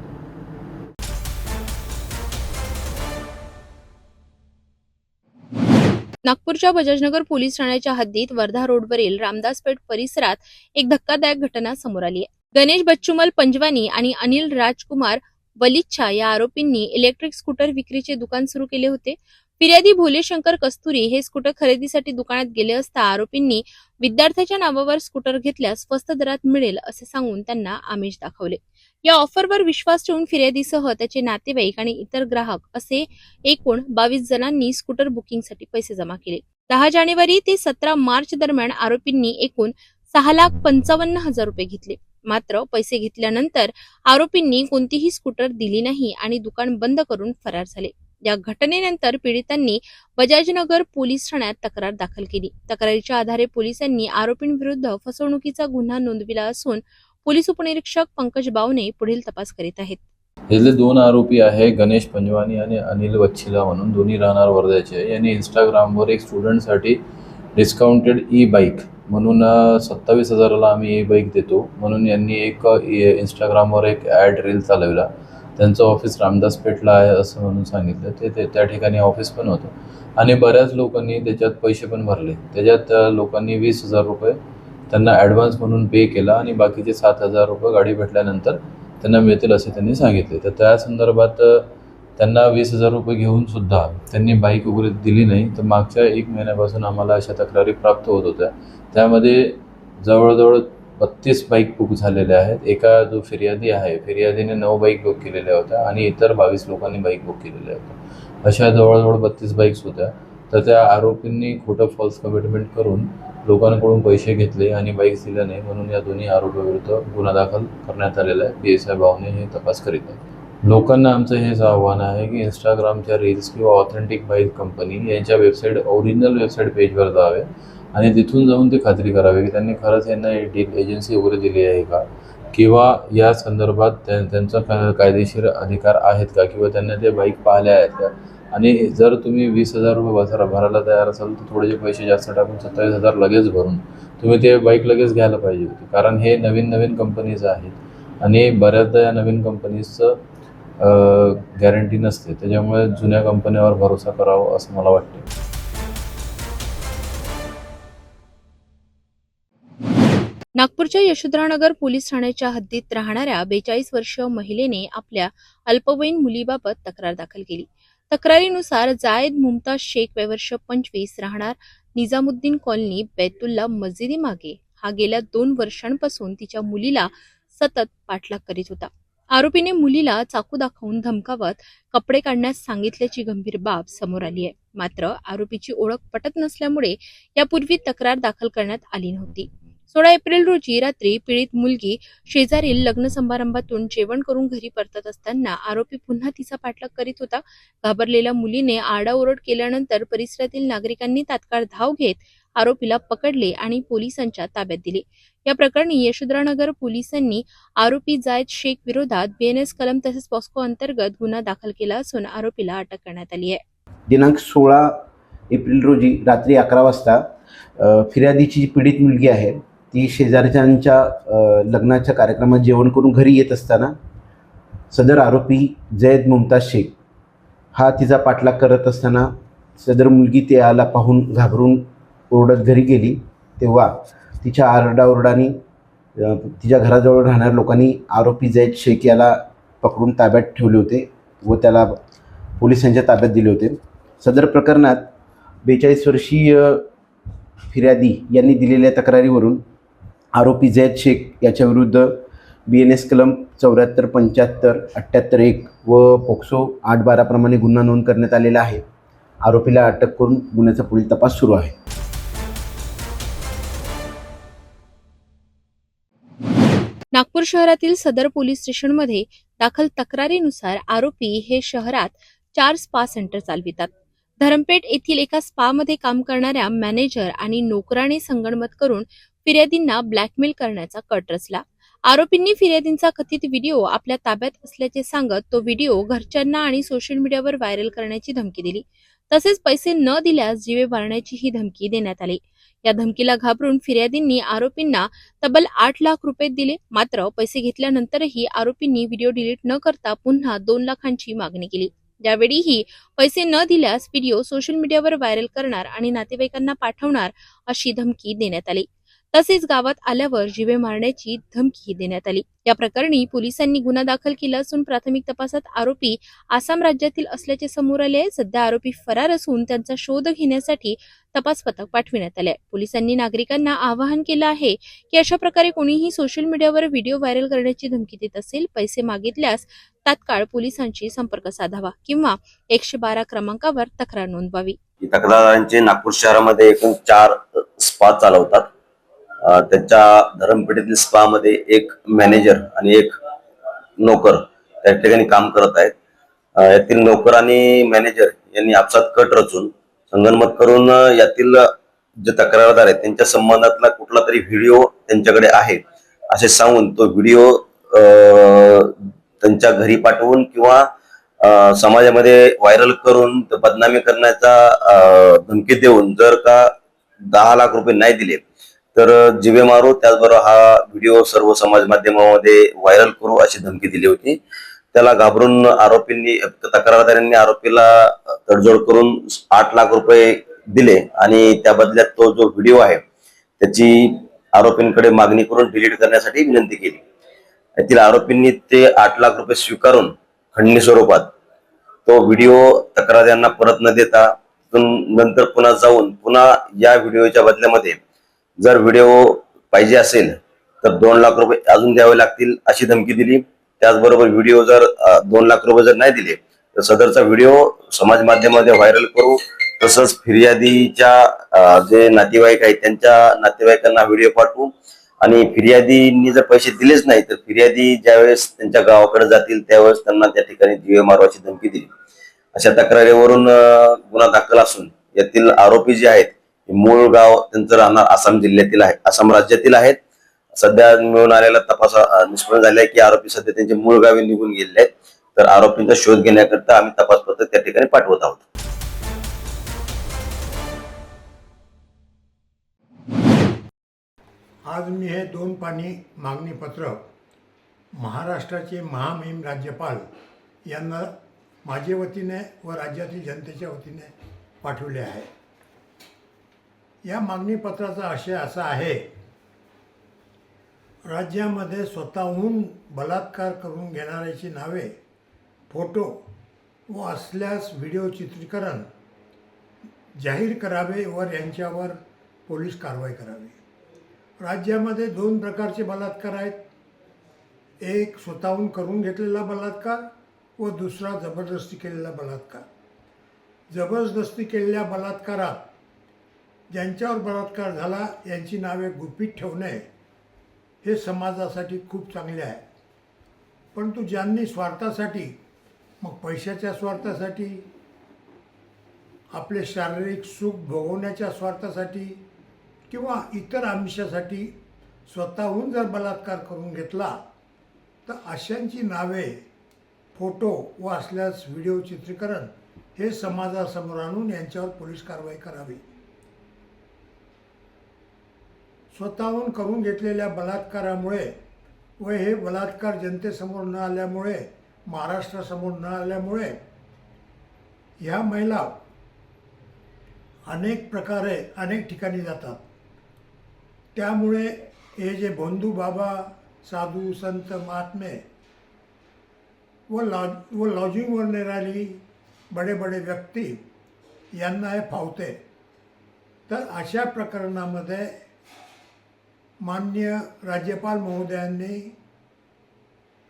नागपूरच्या बजाजनगर पोलीस ठाण्याच्या हद्दीत वर्धा रोडवरील रामदासपेठ परिसरात एक धक्कादायक घटना समोर आली आहे. गणेश बच्चूमल पंजवानी आणि अनिल राजकुमार वलिच्छा या आरोपींनी इलेक्ट्रिक स्कूटर विक्रीचे दुकान सुरू केले होते. फिर्यादी भोलेशंकर कस्तुरी हे स्कूटर खरेदीसाठी दुकानात गेले असता आरोपींनी विद्यार्थ्याच्या नावावर स्कूटर घेतल्यास स्वस्त दरात मिळेल असे सांगून त्यांना आमिष दाखवले. या ऑफरवर विश्वास ठेवून फिर्यादीसह त्याचे नातेवाईक आणि इतर ग्राहक असे एकूण 22 जणांनी स्कूटर बुकिंगसाठी पैसे जमा केले. 10 जानेवारी ते 17 मार्च दरम्यान आरोपींनी एकूण 6,55,000 रुपये घेतले. मात्र पैसे घेतल्यानंतर आरोपींनी कोणतीही स्कूटर दिली नाही आणि दुकान बंद करून फरार झाले. या घटनेनंतर पीडितांनी बजाजनगर पोलीस ठाण्यात तक्रार दाखल केली. तक्रारीच्या आधारे पोलिसांनी आरोपींविरुद्ध फसवणुकीचा गुन्हा नोंदविला असून पोलीस उपनिरीक्षक पंकज बावने पुढील तपास करीत आहेत. यातले 2 आरोपी आहे गणेश पंजवानी आणि अनिल वच्छिला म्हणून, दोन्ही राहणार वर्ध्याचे. यांनी इंस्टाग्रामवर एक स्टुडंटसाठी डिस्काउंटेड ई बाईक म्हणून 27,000ला आम्ही ई बाईक देतो म्हणून यांनी एक इंस्टाग्रामवर एक ॲड रील चालवला. त्यांचं ऑफिस रामदासपेठला आहे असं म्हणून सांगितलं. ते त्या ठिकाणी ऑफिस पण होतं आणि बऱ्याच लोकांनी त्याच्यात पैसे पण भरले. त्याच्यात लोकांनी 20,000 रुपये त्यांना ॲडव्हान्स म्हणून पे केला आणि बाकीचे 7,000 रुपये गाडी भेटल्यानंतर त्यांना मिळतील असे त्यांनी सांगितले. तर त्या संदर्भात त्यांना 20,000 रुपये घेऊन सुद्धा त्यांनी बाईक वगैरे दिली नाही. तर मागच्या 1 महिन्यापासून आम्हाला अशा तक्रारी प्राप्त होत होत्या. त्यामध्ये जवळजवळ 32 बाईक बुक झालेल्या आहेत. एका जो फिर्यादी आहे, फिर्यादीने 9 बाईक बुक केलेल्या होत्या आणि इतर 22 लोकांनी बाईक बुक केलेल्या होत्या. अशा जवळजवळ 32 बाईक्स होत्या. तर त्या आरोपींनी खोटं फॉल्स कमिटमेंट करून लोकांकडून पैसे घेतले आणि बाईक्स दिल्या नाही, म्हणून या दोन्ही आरोपीविरुद्ध गुन्हा दाखल करण्यात आलेला आहे. PSI भावने हे तपास करीत आहे. लोकांना आमचं हेच आव्हान आहे की इंस्टाग्रामच्या रील्स किंवा ऑथेंटिक बाईक कंपनी यांच्या वेबसाईट, ओरिजिनल वेबसाईट पेजवर जावे आणि तिथून जाऊन ते खात्री करावे की त्यांनी खरंच यांना एजन्सी वगैरे दिली आहे का, किंवा या संदर्भात त्यांचा कायदेशीर अधिकार आहेत का, किंवा त्यांना ते बाईक पाहिल्या आहेत का. आणि जर तुम्ही 20,000 रुपये भरायला तयार असाल तर थोडेसे पैसे जास्त टाकून 27,000 लगेच भरून तुम्ही ते बाईक लगेच घ्यायला पाहिजे होती. कारण हे नवीन कंपनीज आहेत आणि बऱ्याचदा या नवीन कंपनीजचं गॅरंटी नसते. त्याच्यामुळे जुन्या कंपन्यावर भरोसा करावा असं मला वाटतं. नागपूरच्या यशोधरानगर पोलीस ठाण्याच्या हद्दीत राहणाऱ्या 42 वर्षीय महिलेने आपल्या अल्पवयीन मुलीबाबत तक्रार दाखल केली. तक्रारीनुसार जायद मुमताज शेख वय वर्ष 25 राहणार निजामुद्दीन कॉलनी बैतुल्ला मस्जिदी मागे हा गेल्या 2 वर्षांपासून तिच्या मुलीला सतत पाठलाग करीत होता. आरोपीने मुलीला चाकू दाखवून धमकावत कपडे काढण्यास सांगितल्याची गंभीर बाब समोर आली आहे. मात्र आरोपीची ओळख पटत नसल्यामुळे यापूर्वी तक्रार दाखल करण्यात आली नव्हती. 16 एप्रिल रोजी रात्री पीडित मुलगी शेजारील लग्न समारंभातून जेवण करून घरी परतत असताना आरोपी पुन्हा तिचा पाठलाग करीत होता. घाबरलेल्या मुलीने आरडाओरड केल्यानंतर परिसरातील नागरिकांनी तात्काळ धाव घेत आरोपीला पकडले आणि पोलिसांच्या ताब्यात दिले. या प्रकरणी यशोधरानगर पोलिसांनी आरोपी जायद शेख विरोधात BNS कलम तसेच पॉस्को अंतर्गत गुन्हा दाखल केला असून आरोपीला अटक करण्यात आली आहे. दिनांक 16 एप्रिल रोजी रात्री 11 वाजता फिर्यादीची जी पीडित मुलगी आहे ती शेजारच्यांच्या लग्नाच्या कार्यक्रमात जेवण करून घरी येत असताना सदर आरोपी जैद मुमताज शेख हा तिचा पाठलाग करत असताना सदर मुलगी त्याला पाहून घाबरून ओरडत घरी गेली. तेव्हा तिच्या आरडाओरडाने तिच्या घराजवळ राहणाऱ्या लोकांनी आरोपी जैद शेख याला पकडून ताब्यात ठेवले होते व त्याला पोलिसांच्या ताब्यात दिले होते. सदर प्रकरणात 42 वर्षीय फिर्यादी यांनी दिलेल्या तक्रारीवरून आरोपी जैद शेख याच्याविरुद्ध BNS कलम 74, 75, 78(1) व पोक्सो 8(12) प्रमाणे गुन्हा नोंद करण्यात आलेला आहे. आरोपीला अटक करून गुन्ह्याचा पुढील तपास सुरू आहे. नागपूर शहरातील सदर पोलीस स्टेशनमध्ये दाखल तक्रारीनुसार आरोपी हे शहरात 4 स्पा सेंटर चालवितात. धरमपेठ येथील एका स्पामध्ये काम करणाऱ्या मॅनेजर आणि नोकराने संगनमत करून फिर्यादींना ब्लॅकमेल करण्याचा कट रचला. आरोपींनी फिर्यादींचा कथित व्हिडिओ आपल्या ताब्यात असल्याचे सांगत तो व्हिडिओ घरच्यांना आणि सोशल मीडियावर व्हायरल करण्याची धमकी दिली. तसेच पैसे न दिल्यास जीवे मारण्याची ही धमकी देण्यात आली. या धमकीला घाबरून फिर्यादींनी आरोपींना तब्बल 8 लाख रुपये दिले. मात्र पैसे घेतल्यानंतरही आरोपींनी व्हिडिओ डिलीट न करता पुन्हा 2 लाखांची मागणी केली. यावेळीही पैसे न दिल्यास व्हिडिओ सोशल मीडियावर व्हायरल करणार आणि नातेवाईकांना पाठवणार अशी धमकी देण्यात आली. तसेच गावात आल्यावर जीवे मारण्याची धमकी देण्यात आली. या प्रकरणी पोलिसांनी गुन्हा दाखल केला असून प्राथमिक तपासात आरोपी आसाम राज्यातील असल्याचे समोर आले आहे. सध्या आरोपी फरार असून त्यांचा शोध घेण्यासाठी तपास पथक पाठविण्यात आले आहे. पोलिसांनी नागरिकांना आवाहन केलं आहे की अशा प्रकारे कोणीही सोशल मीडियावर व्हिडिओ व्हायरल करण्याची धमकी देत असेल, पैसे मागितल्यास तात्काळ पोलिसांशी संपर्क साधावा किंवा 112 क्रमांकावर तक्रार नोंदवावी. तक्रारदारांचे नागपूर शहरामध्ये एकूण 4 स्पा चालवतात. त्याच्या धरमपेठेतील स्पा मध्ये एक मॅनेजर आणि एक नोकर त्या ठिकाणी काम करत आहेत. यातील नोकर आणि मॅनेजर यांनी आपसात कट रचून संगनमत करून यातील जे तक्रारदार आहेत त्यांच्या संबंधातला कुठला तरी व्हिडिओ त्यांच्याकडे आहे असे सांगून तो व्हिडिओ त्यांच्या घरी पाठवून किंवा समाजामध्ये व्हायरल करून बदनामी करण्याचा धमकी देऊन जर का 10 लाख रुपये नाही दिले तर जीवे मारू, त्याचबरोबर हा व्हिडिओ सर्व समाज माध्यमामध्ये व्हायरल करू अशी धमकी दिली होती. त्याला घाबरून आरोपींनी तक्रारदारांनी आरोपीला तडजोड करून 8 लाख रुपये दिले आणि त्या बदल्यात तो जो व्हिडिओ आहे त्याची आरोपींकडे मागणी करून डिलीट करण्यासाठी विनंती केली. यातील आरोपींनी ते 8 लाख रुपये स्वीकारून खंडणी स्वरूपात तो व्हिडिओ तक्रारदारांना परत न देता नंतर पुन्हा जाऊन पुन्हा या व्हिडिओच्या बदल्यामध्ये जर व्हिडिओ पाहिजे असेल तर 2 लाख रुपये अजून द्यावे लागतील अशी धमकी दिली. त्याचबरोबर व्हिडिओ जर 2 लाख रुपये जर नाही दिले तर सदरचा व्हिडिओ समाज माध्यमामध्ये व्हायरल करू, तसंच फिर्यादीच्या जे नातेवाईक आहेत त्यांच्या नातेवाईकांना व्हिडिओ पाठवू आणि फिर्यादींनी जर पैसे दिलेच नाही तर फिर्यादी ज्यावेळेस त्यांच्या गावाकडे जातील त्यावेळेस त्यांना त्या ठिकाणी जीवे मारवाची धमकी दिली. अशा तक्रारीवरून गुन्हा दाखल असून यातील आरोपी जे आहेत मूळ गाव त्यांचं राहणार आसाम जिल्ह्यातील आहे, आसाम राज्यातील आहेत. सध्या मिळून आलेला तपास निष्पन्न झालाय की आरोपी सध्या त्यांचे मूळ गावी निघून गेलेले आहेत. तर आरोपींचा शोध घेण्याकरिता आम्ही तपास पथक त्या ठिकाणी पाठवत आहोत. आज मी हे 2 पानी मागणी पत्र महाराष्ट्राचे महामहिम राज्यपाल यांना माझ्या वतीने व राज्यातील जनतेच्या वतीने पाठवले आहे. या मागणी पत्राचा आशय असा आहे, राज्यामध्ये स्वतःहून बलात्कार करून घेणाऱ्याची नावे, फोटो व असल्यास व्हिडिओ चित्रीकरण जाहीर करावे व यांच्यावर पोलीस कारवाई करावी. राज्यामध्ये 2 प्रकारचे बलात्कार आहेत. एक स्वतःहून करून घेतलेला बलात्कार व दुसरा जबरदस्ती केलेला बलात्कार. जबरदस्ती केलेल्या बलात्कारात ज्यांच्यावर बलात्कार झाला यांची नावे गुपित ठेवणे हे समाजासाठी खूप चांगले आहे. परंतु ज्यांनी स्वार्थासाठी, मग पैशाच्या स्वार्थासाठी, आपले शारीरिक सुख भोगवण्याच्या स्वार्थासाठी किंवा इतर आमिषासाठी स्वतःहून जर बलात्कार करून घेतला तर अशांची नावे, फोटो व असल्यास व्हिडिओ चित्रीकरण हे समाजासमोर आणून यांच्यावर पोलीस कारवाई करावी. स्वतःहून करून घेतलेल्या बलात्कारामुळे व हे बलात्कार जनतेसमोर न आल्यामुळे, महाराष्ट्रासमोर न आल्यामुळे ह्या महिला अनेक प्रकारे अनेक ठिकाणी जातात. त्यामुळे हे जे बंधू बाबा, साधू, संत, महात्मे व लॉजिंगवर नेणारी बडे बडे व्यक्ती यांना हे फावते. तर अशा प्रकरणामध्ये माननीय राज्यपाल महोदयांनी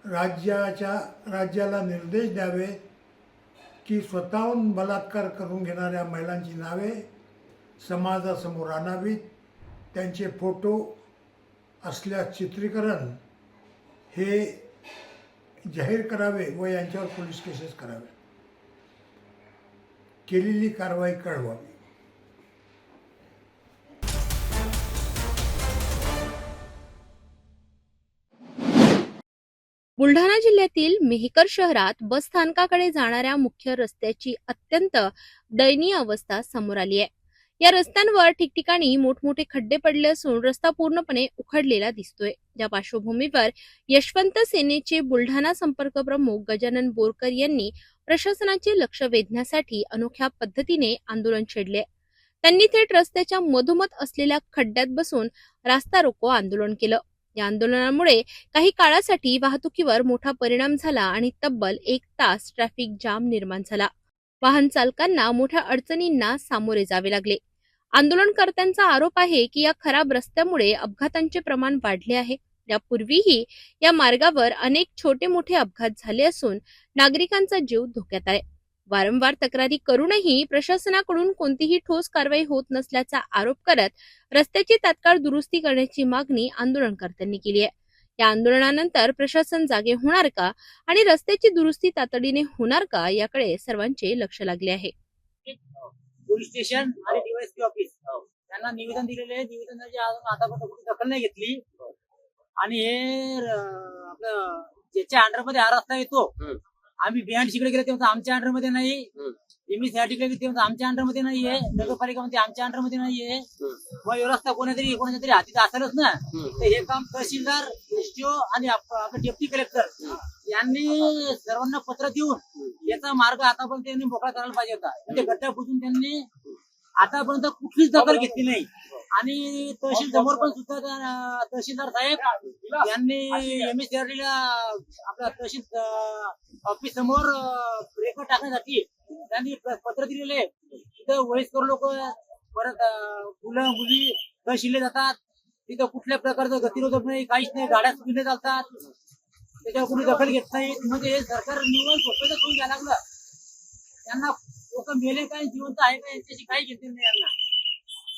राज्याला निर्देश द्यावे की स्वतःहून बलात्कार करून घेणाऱ्या महिलांची नावे समाजासमोर आणावीत, त्यांचे फोटो असल्यास चित्रीकरण हे जाहीर करावे व यांच्यावर पोलीस केसेस करावे, केलेली कारवाई कळवावी. बुलढाणा जिल्ह्यातील मेहकर शहरात बस स्थानकाकडे जाणाऱ्या मुख्य रस्त्याची अत्यंत दयनीय अवस्था समोर आली आहे. या रस्त्यांवर ठिकठिकाणी मोठमोठे खड्डे पडले असून रस्ता पूर्णपणे उखडलेला दिसतोय. या पार्श्वभूमीवर यशवंत सेनेचे बुलढाणा संपर्क प्रमुख गजानन बोरकर यांनी प्रशासनाचे लक्ष वेधण्यासाठी अनोख्या पद्धतीने आंदोलन छेडले. त्यांनी थेट रस्त्याच्या मधोमध असलेल्या खड्ड्यात बसून रास्ता रोको आंदोलन केलं. या आंदोलनामुळे काही काळासाठी वाहतुकीवर मोठा परिणाम झाला आणि तब्बल 1 तास ट्रॅफिक जाम निर्माण झाला. वाहन चालकांना मोठ्या अडचणींना सामोरे जावे लागले. आंदोलनकर्त्यांचा आरोप आहे की या खराब रस्त्यामुळे अपघातांचे प्रमाण वाढले आहे. यापूर्वीही या मार्गावर अनेक छोटे मोठे अपघात झाले असून नागरिकांचा जीव धोक्यात आहे. वारंवार तक्रारी करूनही प्रशासनाकडून कोणतीही ठोस कारवाई होत नसल्याचा आरोप करत रस्त्याची तात्काळ दुरुस्ती करण्याची मागणी आंदोलनकर्त्यांनी केली आहे. या आंदोलनानंतर प्रशासन जागे होणार का आणि रस्त्याची दुरुस्ती तातडीने होणार का याकडे सर्वांचे लक्ष लागले आहे. पोलीस स्टेशन आणि डीवायएसपी ऑफिस यांना निवेदन दिलेले आहे. निवेदनाची आतापर्यंत कुठे दखल नाही घेतली आणि हे आपलं ज्याच्या अंडरमध्ये हा रस्ता येतो, आम्ही बिहांड तिकडे गेलो तेव्हा आमच्या अंडरमध्ये नाही, एमएसआरटी कडे तेव्हा आमच्या अंडरमध्ये नाहीये, नगरपालिकामध्ये आमच्या अंडरमध्ये नाहीये. मग हे रस्ता कोणाच्या तरी हाती असेलच ना. तर हे काम तहसीलदार, एसटीओ आणि आपले डेप्टी कलेक्टर यांनी सर्वांना पत्र देऊन याचा मार्ग आतापर्यंत त्यांनी मोकळा करायला पाहिजे होता. म्हणजे गड्डा बुजून त्यांनी आतापर्यंत कुठलीच दखल घेतली नाही. आणि तहसील समोर पण सुद्धा तहसीलदार साहेब यांनी MSRD ला आपल्या तहसील ऑफिस समोर रेकॉर्ड टाकण्यासाठी त्यांनी पत्र दिलेले. तिथं वयस्कर लोक परत मुलं मुली तहसीलला जातात, तिथं कुठल्या प्रकारचं गतिरोधक नाही, काहीच नाही, गाड्या सुविधा चालतात, त्याच्यावर कोणी दखल घेत नाही. म्हणजे हे सरकार निवड झोपेचं करून घ्यायला लागलं. त्यांना लोक मेले काय जिवंत आहे का यांच्याशी काही घेतले नाही. यांना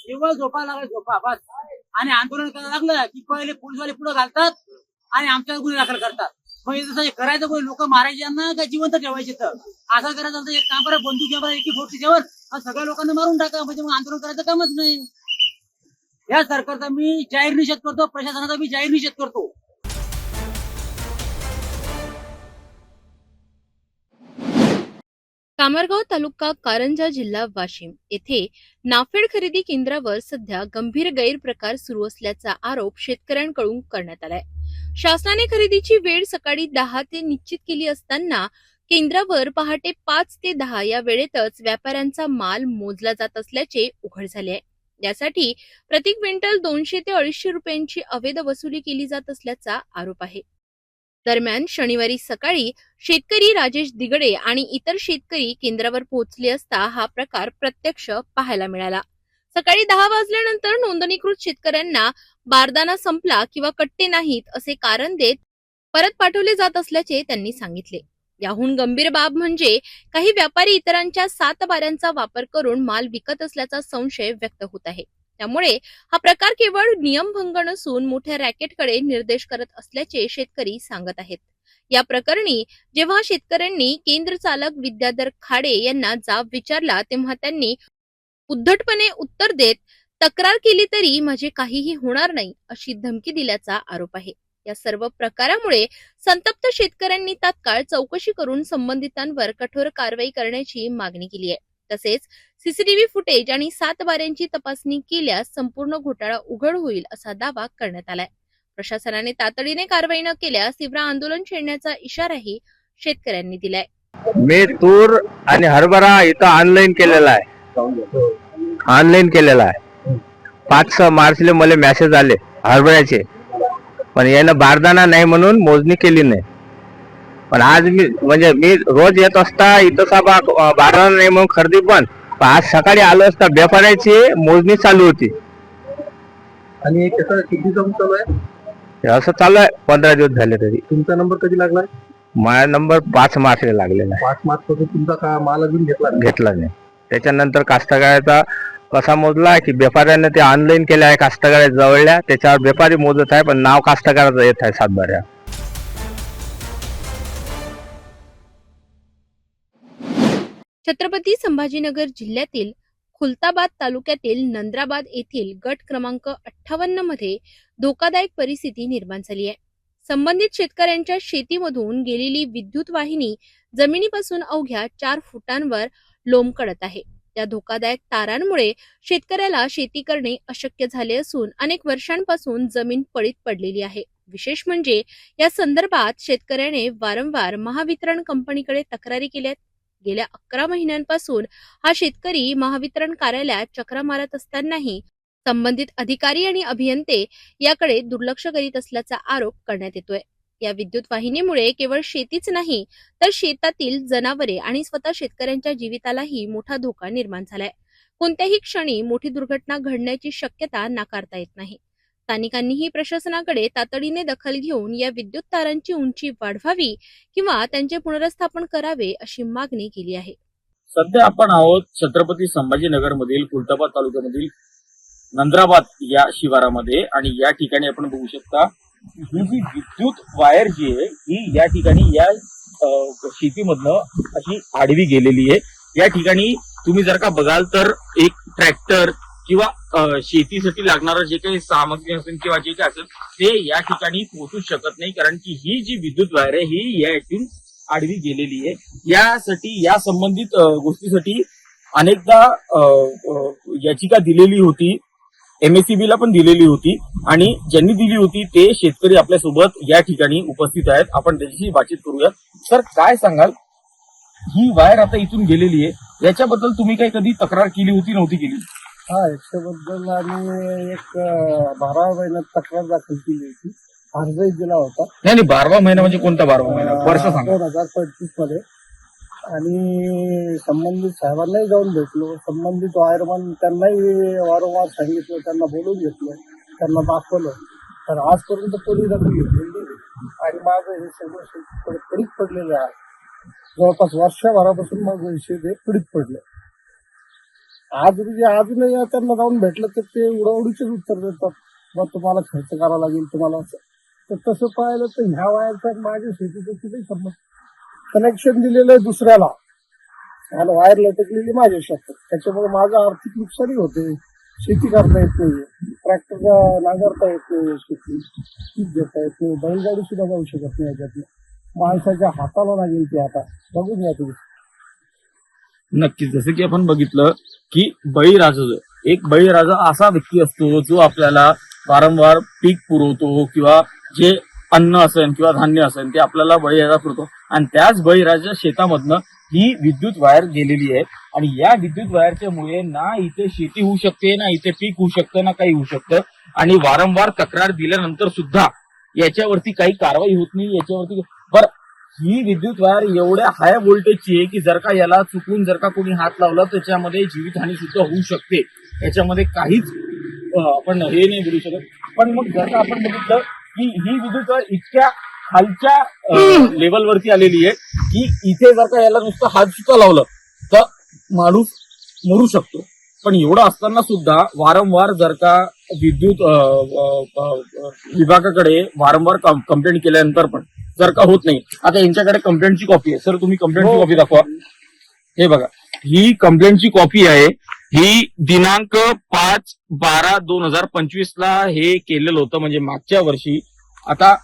केवळ झोपा लागला, झोपा बस. आणि आंदोलन करायला लागलं की पहिले पोलीसवाले पुढे घालतात आणि आमच्यावर गुन्हे दाखल करतात. मग हे तसं करायचं, कोणी लोक मारायचे यांना का जिवंत ठेवायचे? तर असं करायचं तर एक काम करा, बंदूक घ्या AK-47 सगळ्या लोकांना मारून टाका, म्हणजे मग आंदोलन करायचं कामच नाही. या सरकारचा मी जाहीर निषेध करतो, प्रशासनाचा मी जाहीर निषेध करतो. कामरगाव तालुका कारंजा जिल्हा वाशिम येथे नाफेड खरेदी केंद्रावर सध्या गंभीर गैरप्रकार सुरू असल्याचा आरोप शेतकऱ्यांकडून करण्यात आलाय. शासनाने खरेदीची वेळ सकाळी 10 ते निश्चित केली असताना केंद्रावर पहाटे 5 ते 10 या वेळेतच व्यापाऱ्यांचा माल मोजला जात असल्याचे उघड झाले आहे. यासाठी प्रति क्विंटल 200 ते 250 रुपयांची अवैध वसुली केली जात असल्याचा आरोप आहे. दरम्यान शनिवारी सकाळी शेतकरी राजेश दिगडे आणि इतर शेतकरी केंद्रावर पोहोचले असता हा प्रकार प्रत्यक्ष पाहायला मिळाला. सकाळी 10 वाजल्यानंतर नोंदणीकृत शेतकऱ्यांना बारदाना संपला किंवा कट्टे नाहीत असे कारण देत परत पाठवले जात असल्याचे त्यांनी सांगितले. याहून गंभीर बाब म्हणजे काही व्यापारी इतरांच्या 7 बाऱ्यांचा वापर करून माल विकत असल्याचा संशय व्यक्त होत आहे. त्यामुळे हा प्रकार केवळ नियमभंग नसून मोठ्या रॅकेटकडे निर्देश करत असल्याचे शेतकरी सांगत आहेत. या प्रकरणी जेव्हा शेतकऱ्यांनी केंद्र चालक विद्याधर खाडे यांना जाब विचारला तेव्हा त्यांनी उद्धटपणे उत्तर देत तक्रार केली तरी माझे काहीही होणार नाही अशी धमकी दिल्याचा आरोप आहे. या सर्व प्रकारामुळे संतप्त शेतकऱ्यांनी तात्काळ चौकशी करून संबंधितांवर कठोर कारवाई करण्याची मागणी केली आहे. तसेच सीसीटीव्ही फुटेज आणि 7 बाऱ्यांची तपासणी केल्यास संपूर्ण घोटाळा उघड होईल असा दावा करण्यात आलाय. प्रशासनाने तातडीने कारवाई न केल्यास तीव्र आंदोलन छेडण्याचा इशाराही शेतकऱ्यांनी दिलाय. मी तूर आणि हरभरा इथं ऑनलाईन केलेला आहे. 5 मार्चला मला मेसेज आले हरभऱ्याचे, पण यानं बारदाना नाही म्हणून मोजणी केली नाही. पण आज मी रोज येत असता इथं बारदाना नाही म्हणून खरेदी पण आज सकाळी आलो असता व्यापाऱ्याची मोजणी चालू होती. आणि किती जम चालू आहे? असं चालू आहे 15 दिवस झाले तरी. तुमचा नंबर कधी लागलाय? माझा नंबर 5 मार्चला लागलेला आहे. 5 मार्च पासून तुमचा माल अजून घेतला नाही. त्याच्यानंतर कास्तकाराचा कसा मोजला की व्यापाऱ्याने ते ऑनलाईन केलं आहे, कास्तकारा जवळल्या त्याच्यावर व्यापारी मोजत आहे, पण नाव कास्तकाराचं येत आहे 7 बाऱ्या. छत्रपती संभाजीनगर जिल्ह्यातील खुलताबाद तालुक्यातील नंद्राबाद येथील गट क्रमांक 58 मध्ये धोकादायक परिस्थिती निर्माण झाली आहे. संबंधित शेतकऱ्यांच्या शेतीमधून गेलेली विद्युत वाहिनी जमिनीपासून अवघ्या 4 फुटांवर लोंबकळत आहे. त्या धोकादायक तारांमुळे शेतकऱ्याला शेती करणे अशक्य झाले असून अनेक वर्षांपासून जमीन पडीत पडलेली आहे. विशेष म्हणजे या संदर्भात शेतकऱ्याने वारंवार महावितरण कंपनीकडे तक्रारी केल्यात. गेल्या 11 महिन्यांपासून हा शेतकरी महावितरण कार्यालयात चक्रा मारत असतानाही संबंधित अधिकारी आणि अभियंते याकडे दुर्लक्ष करीत असल्याचा आरोप करण्यात येतोय. या विद्युत वाहिनीमुळे केवळ शेतीच नाही तर शेतातील जनावरे आणि स्वतः शेतकऱ्यांच्या जीवितालाही मोठा धोका निर्माण झालाय. कोणत्याही क्षणी मोठी दुर्घटना घडण्याची शक्यता नाकारता येत नाही. स्थानिकांनीही प्रशासनाकडे तातडीने दखल घेऊन या विद्युत तारांची उंची वाढवावी किंवा त्यांचे पुनर्स्थापन करावे अशी मागणी केली आहे. सध्या आपण आहोत छत्रपती संभाजीनगर मधील खुलताबाद तालुक्यामधील नंद्राबाद या शिवारामध्ये आणि या ठिकाणी आपण बघू शकता ही जी विद्युत वायर जी आहे ही या ठिकाणी या शेतीमधनं अशी आडवी गेलेली आहे. या ठिकाणी तुम्ही जर का बघाल तर एक ट्रॅक्टर किंवा शेतीसाठी लागणारं जे काही सामग्री असेल किंवा जे काही असेल ते या ठिकाणी पोहोचू शकत नाही, कारण की ही जी विद्युत वायर आहे ही यातून आडवी गेलेली आहे. यासाठी या संबंधित गोष्टीसाठी अनेकदा याचिका दिलेली होती, MSEB ला पण दिलेली होती आणि ज्यांनी दिली होती ते शेतकरी आपल्यासोबत या ठिकाणी उपस्थित आहेत. आपण त्याच्याशी बातचीत करूया. सर, काय सांगाल, ही वायर आता इथून गेलेली आहे याच्याबद्दल तुम्ही काही कधी तक्रार केली होती नव्हती केली? हा याच्याबद्दल आम्ही एक 12 महिन्यात तक्रार दाखल केली होती, अर्जही दिला होता. नाही 12वा महिना म्हणजे कोणता 12वा महिना, वर्ष सांगा. 2025 मध्ये. आणि संबंधित साहेबांनाही जाऊन भेटलो, संबंधित वायरमन त्यांनाही वारंवार सांगितलं, त्यांना बोलून घेतलं, त्यांना दाखवलं, तर आजपर्यंत कोणी दखल घेतलेली नाही. आणि माझं हे सगळं पडीत पडलेलं आहे. जवळपास वर्षभरापासून माझं विषय ते पडीत पडले. आज म्हणजे अजूनही त्यांना जाऊन भेटलं तर ते उडवडीचेच उत्तर देतात, मग तुम्हाला खर्च करावा लागेल तुम्हाला. तर तसं पाहिलं तर ह्या वायरचा माझ्या शेतीचं किती संबंध, कनेक्शन दिलेलं आहे दुसऱ्याला आणि वायर लटकलेली माझ्या शेतात, त्याच्यामुळे माझं आर्थिक नुकसानही होते. शेती करता येत नाही, ट्रॅक्टरला नांगरता येत नाही, शेती पीक घेता येत नाही, बैलगाडी सुद्धा जाऊ शकत नाही याच्यातनं. माणसाच्या हाताला लागेल ते आता बघून घ्या तुम्ही. नक्कीच, जसं की आपण बघितलं की बळीराजा, एक बळीराजा असा व्यक्ती असतो जो आपल्याला वारंवार पीक पुरवतो किंवा जे अन्न असेल किंवा धान्य असेल ते आपल्याला बळीराजा पुरवतो. आणि त्याच बळीराजा शेतामधनं ही विद्युत वायर गेलेली आहे. आणि या विद्युत वायरच्या मुळे ना इथे शेती होऊ शकते, ना इथे पीक होऊ शकतं, ना काही होऊ शकतं. आणि वारंवार तक्रार दिल्यानंतर सुद्धा याच्यावरती काही कारवाई होत नाही. याच्यावरती बरं, ही विद्युत वायर एवढ्या हाय व्होल्टेजची आहे की जर का याला चुकून जर का कोणी हात लावला त्याच्यामध्ये जीवितहानी सुद्धा होऊ शकते. याच्यामध्ये काहीच आपण हे नाही बोलू शकत. पण मग जर का आपण बघितलं की ही विद्युत वायर इतक्या खालच्या लेवलवरती आलेली आहे की इथे जर का याला नुसतं हात सुद्धा लावलं तर माणूस मरू शकतो. पण एवढं असताना सुद्धा वारंवार जर का विद्युत विभागाकडे वारंवार कंप्लेंट केल्यानंतर पण जर का होत नाही. आता यांच्याकडे कंप्लेंटची कॉपी आहे. सर तुम्ही कंप्लेंटची कॉपी दाखवा. हे बघा, ही कंप्लेंटची कॉपी आहे. ही दिनांक 5/12/2025 ला हे केलेलं होतं, म्हणजे मागच्या वर्षी. आता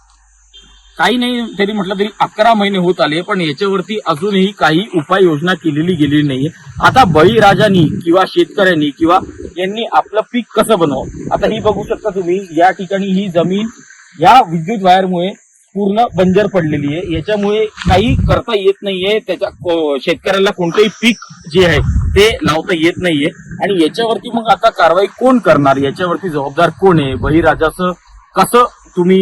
काही नाही तरी म्हटलं तरी 11 महिने होत आले, पण याच्यावरती अजूनही काही उपाययोजना केलेली गेलेली नाहीये. आता बळीराजांनी किंवा शेतकऱ्यांनी किंवा यांनी आपलं पीक कसं बनवावं. आता ही बघू शकता तुम्ही, या ठिकाणी ही जमीन या विद्युत वायरमुळे पूर्ण बंजर पडलेली आहे. याच्यामुळे काही करता येत नाहीये. त्याच्या शेतकऱ्याला कोणतंही पीक जे आहे ते लावता येत नाहीये. आणि याच्यावरती मग आता कारवाई कोण करणार, याच्यावरती जबाबदार कोण आहे, बळीराजाचं कसं तुम्ही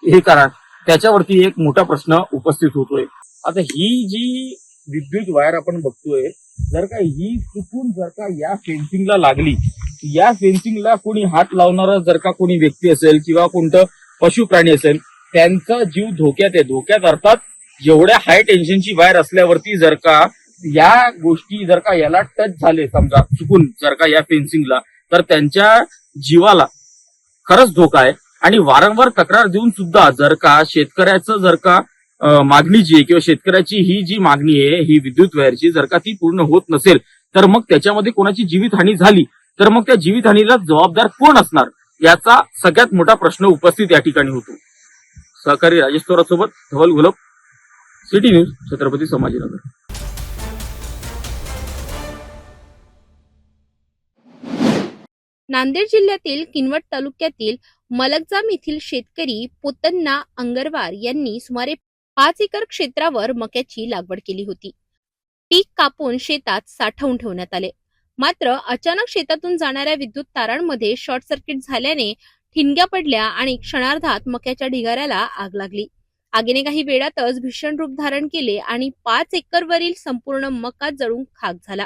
हे करा, त्याच्यावरती एक मोठा प्रश्न उपस्थित होतोय. आता ही जी विद्युत वायर आपण बघतोय, जर का ही चुकून जर का या फेन्सिंगला लागली, या फेन्सिंगला कोणी हात लावणारा जर का कोणी व्यक्ती असेल किंवा कोणतं पशु प्राणी असेल, त्यांचा जीव धोक्यात आहे. धोक्यात अर्थात जेवढ्या हाय टेन्शनची वायर असल्यावरती जर का या गोष्टी जर का याला टच झाले समजा चुकून जर का या फेन्सिंगला, तर त्यांच्या जीवाला खरंच धोका आहे. आणि वारंवार तक्रार देऊन सुद्धा जर का शेतकऱ्याचं जर का मागणी जी आहे किंवा शेतकऱ्याची ही जी मागणी आहे ही विद्युत वायरची जर का ती पूर्ण होत नसेल, तर मग त्याच्यामध्ये कोणाची जीवितहानी झाली तर मग त्या जीवितहानीला जबाबदार कोण असणार, याचा सगळ्यात मोठा प्रश्न उपस्थित या ठिकाणी होतो. सहकारी राजेश थोरात सोबत धवल घोलप, सिटी न्यूज, छत्रपती संभाजीनगर. नांदेड जिल्ह्यातील किनवट तालुक्यातील मलकजाम येथील शेतकरी पोतन्ना अंगरवार यांनी सुमारे 5 एकर क्षेत्रावर मक्याची लागवड केली होती. पीक कापून शेतात साठवून ठेवण्यात आले. मात्र अचानक शेतातून जाणाऱ्या विद्युत तारांमध्ये शॉर्ट सर्किट झाल्याने ठिणग्या पडल्या आणि क्षणार्धात मक्याच्या ढिगाऱ्याला आग लागली. आगीने काही वेळातच भीषण रूप धारण केले आणि 5 एकरवरील संपूर्ण मका जळून खाक झाला.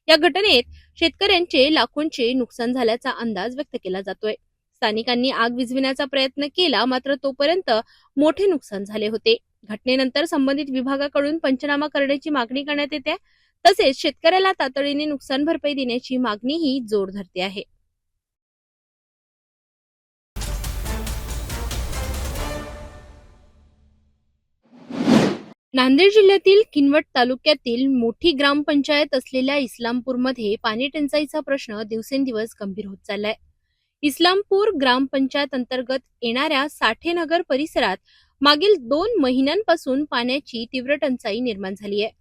या घटनेत शेतकऱ्यांचे लाखोंचे नुकसान झाल्याचा अंदाज व्यक्त केला जातोय. स्थानिकांनी आग विझविण्याचा प्रयत्न केला, मात्र तोपर्यंत मोठे नुकसान झाले होते. घटनेनंतर संबंधित विभागाकडून पंचनामा करण्याची मागणी करण्यात येते. तसेच शेतकऱ्याला तातडीने नुकसान भरपाई देण्याची मागणीही जोर धरते आहे. नांदेड जिल्ह्यातील किनवट तालुक्यातील मोठी ग्रामपंचायत असलेल्या इस्लामपूरमध्ये पाणी टंचाईचा प्रश्न दिवसेंदिवस गंभीर होत चाललाय. इस्लामपूर ग्रामपंचायत अंतर्गत येणाऱ्या साठेनगर परिसरात मागील 2 महिन्यांपासून पाण्याची तीव्र टंचाई निर्माण झाली आहे.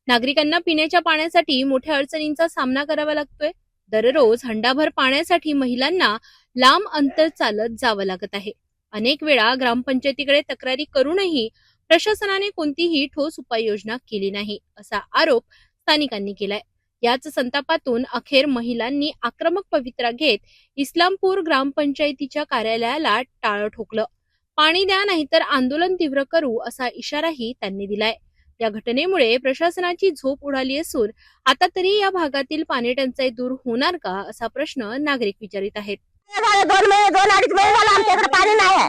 नागरिकांना पिण्याच्या पाण्यासाठी मोठ्या अडचणींचा सामना करावा लागतोय. दररोज हंडाभर पाण्यासाठी महिलांना लांब अंतर चालत जावं लागत आहे. अनेक वेळा ग्रामपंचायतीकडे तक्रारी करूनही प्रशासनाने कोणतीही ठोस उपाययोजना केली नाही, असा आरोप स्थानिकांनी केलाय. याच संतापातून अखेर महिलांनी आक्रमक पवित्रा घेत इस्लामपूर ग्रामपंचायतीच्या कार्यालयाला टाळं ठोकलं. पाणी द्या नाहीतर आंदोलन तीव्र करू असा इशाराही त्यांनी दिलाय. या घटनेमुळे प्रशासनाची झोप उडाली असून आता तरी या भागातील पाणी टंचाई दूर होणार का असा प्रश्न नागरिक विचारित आहेत. 2-2.5 महिने झाला आमच्याकडे पाणी नाही आहे.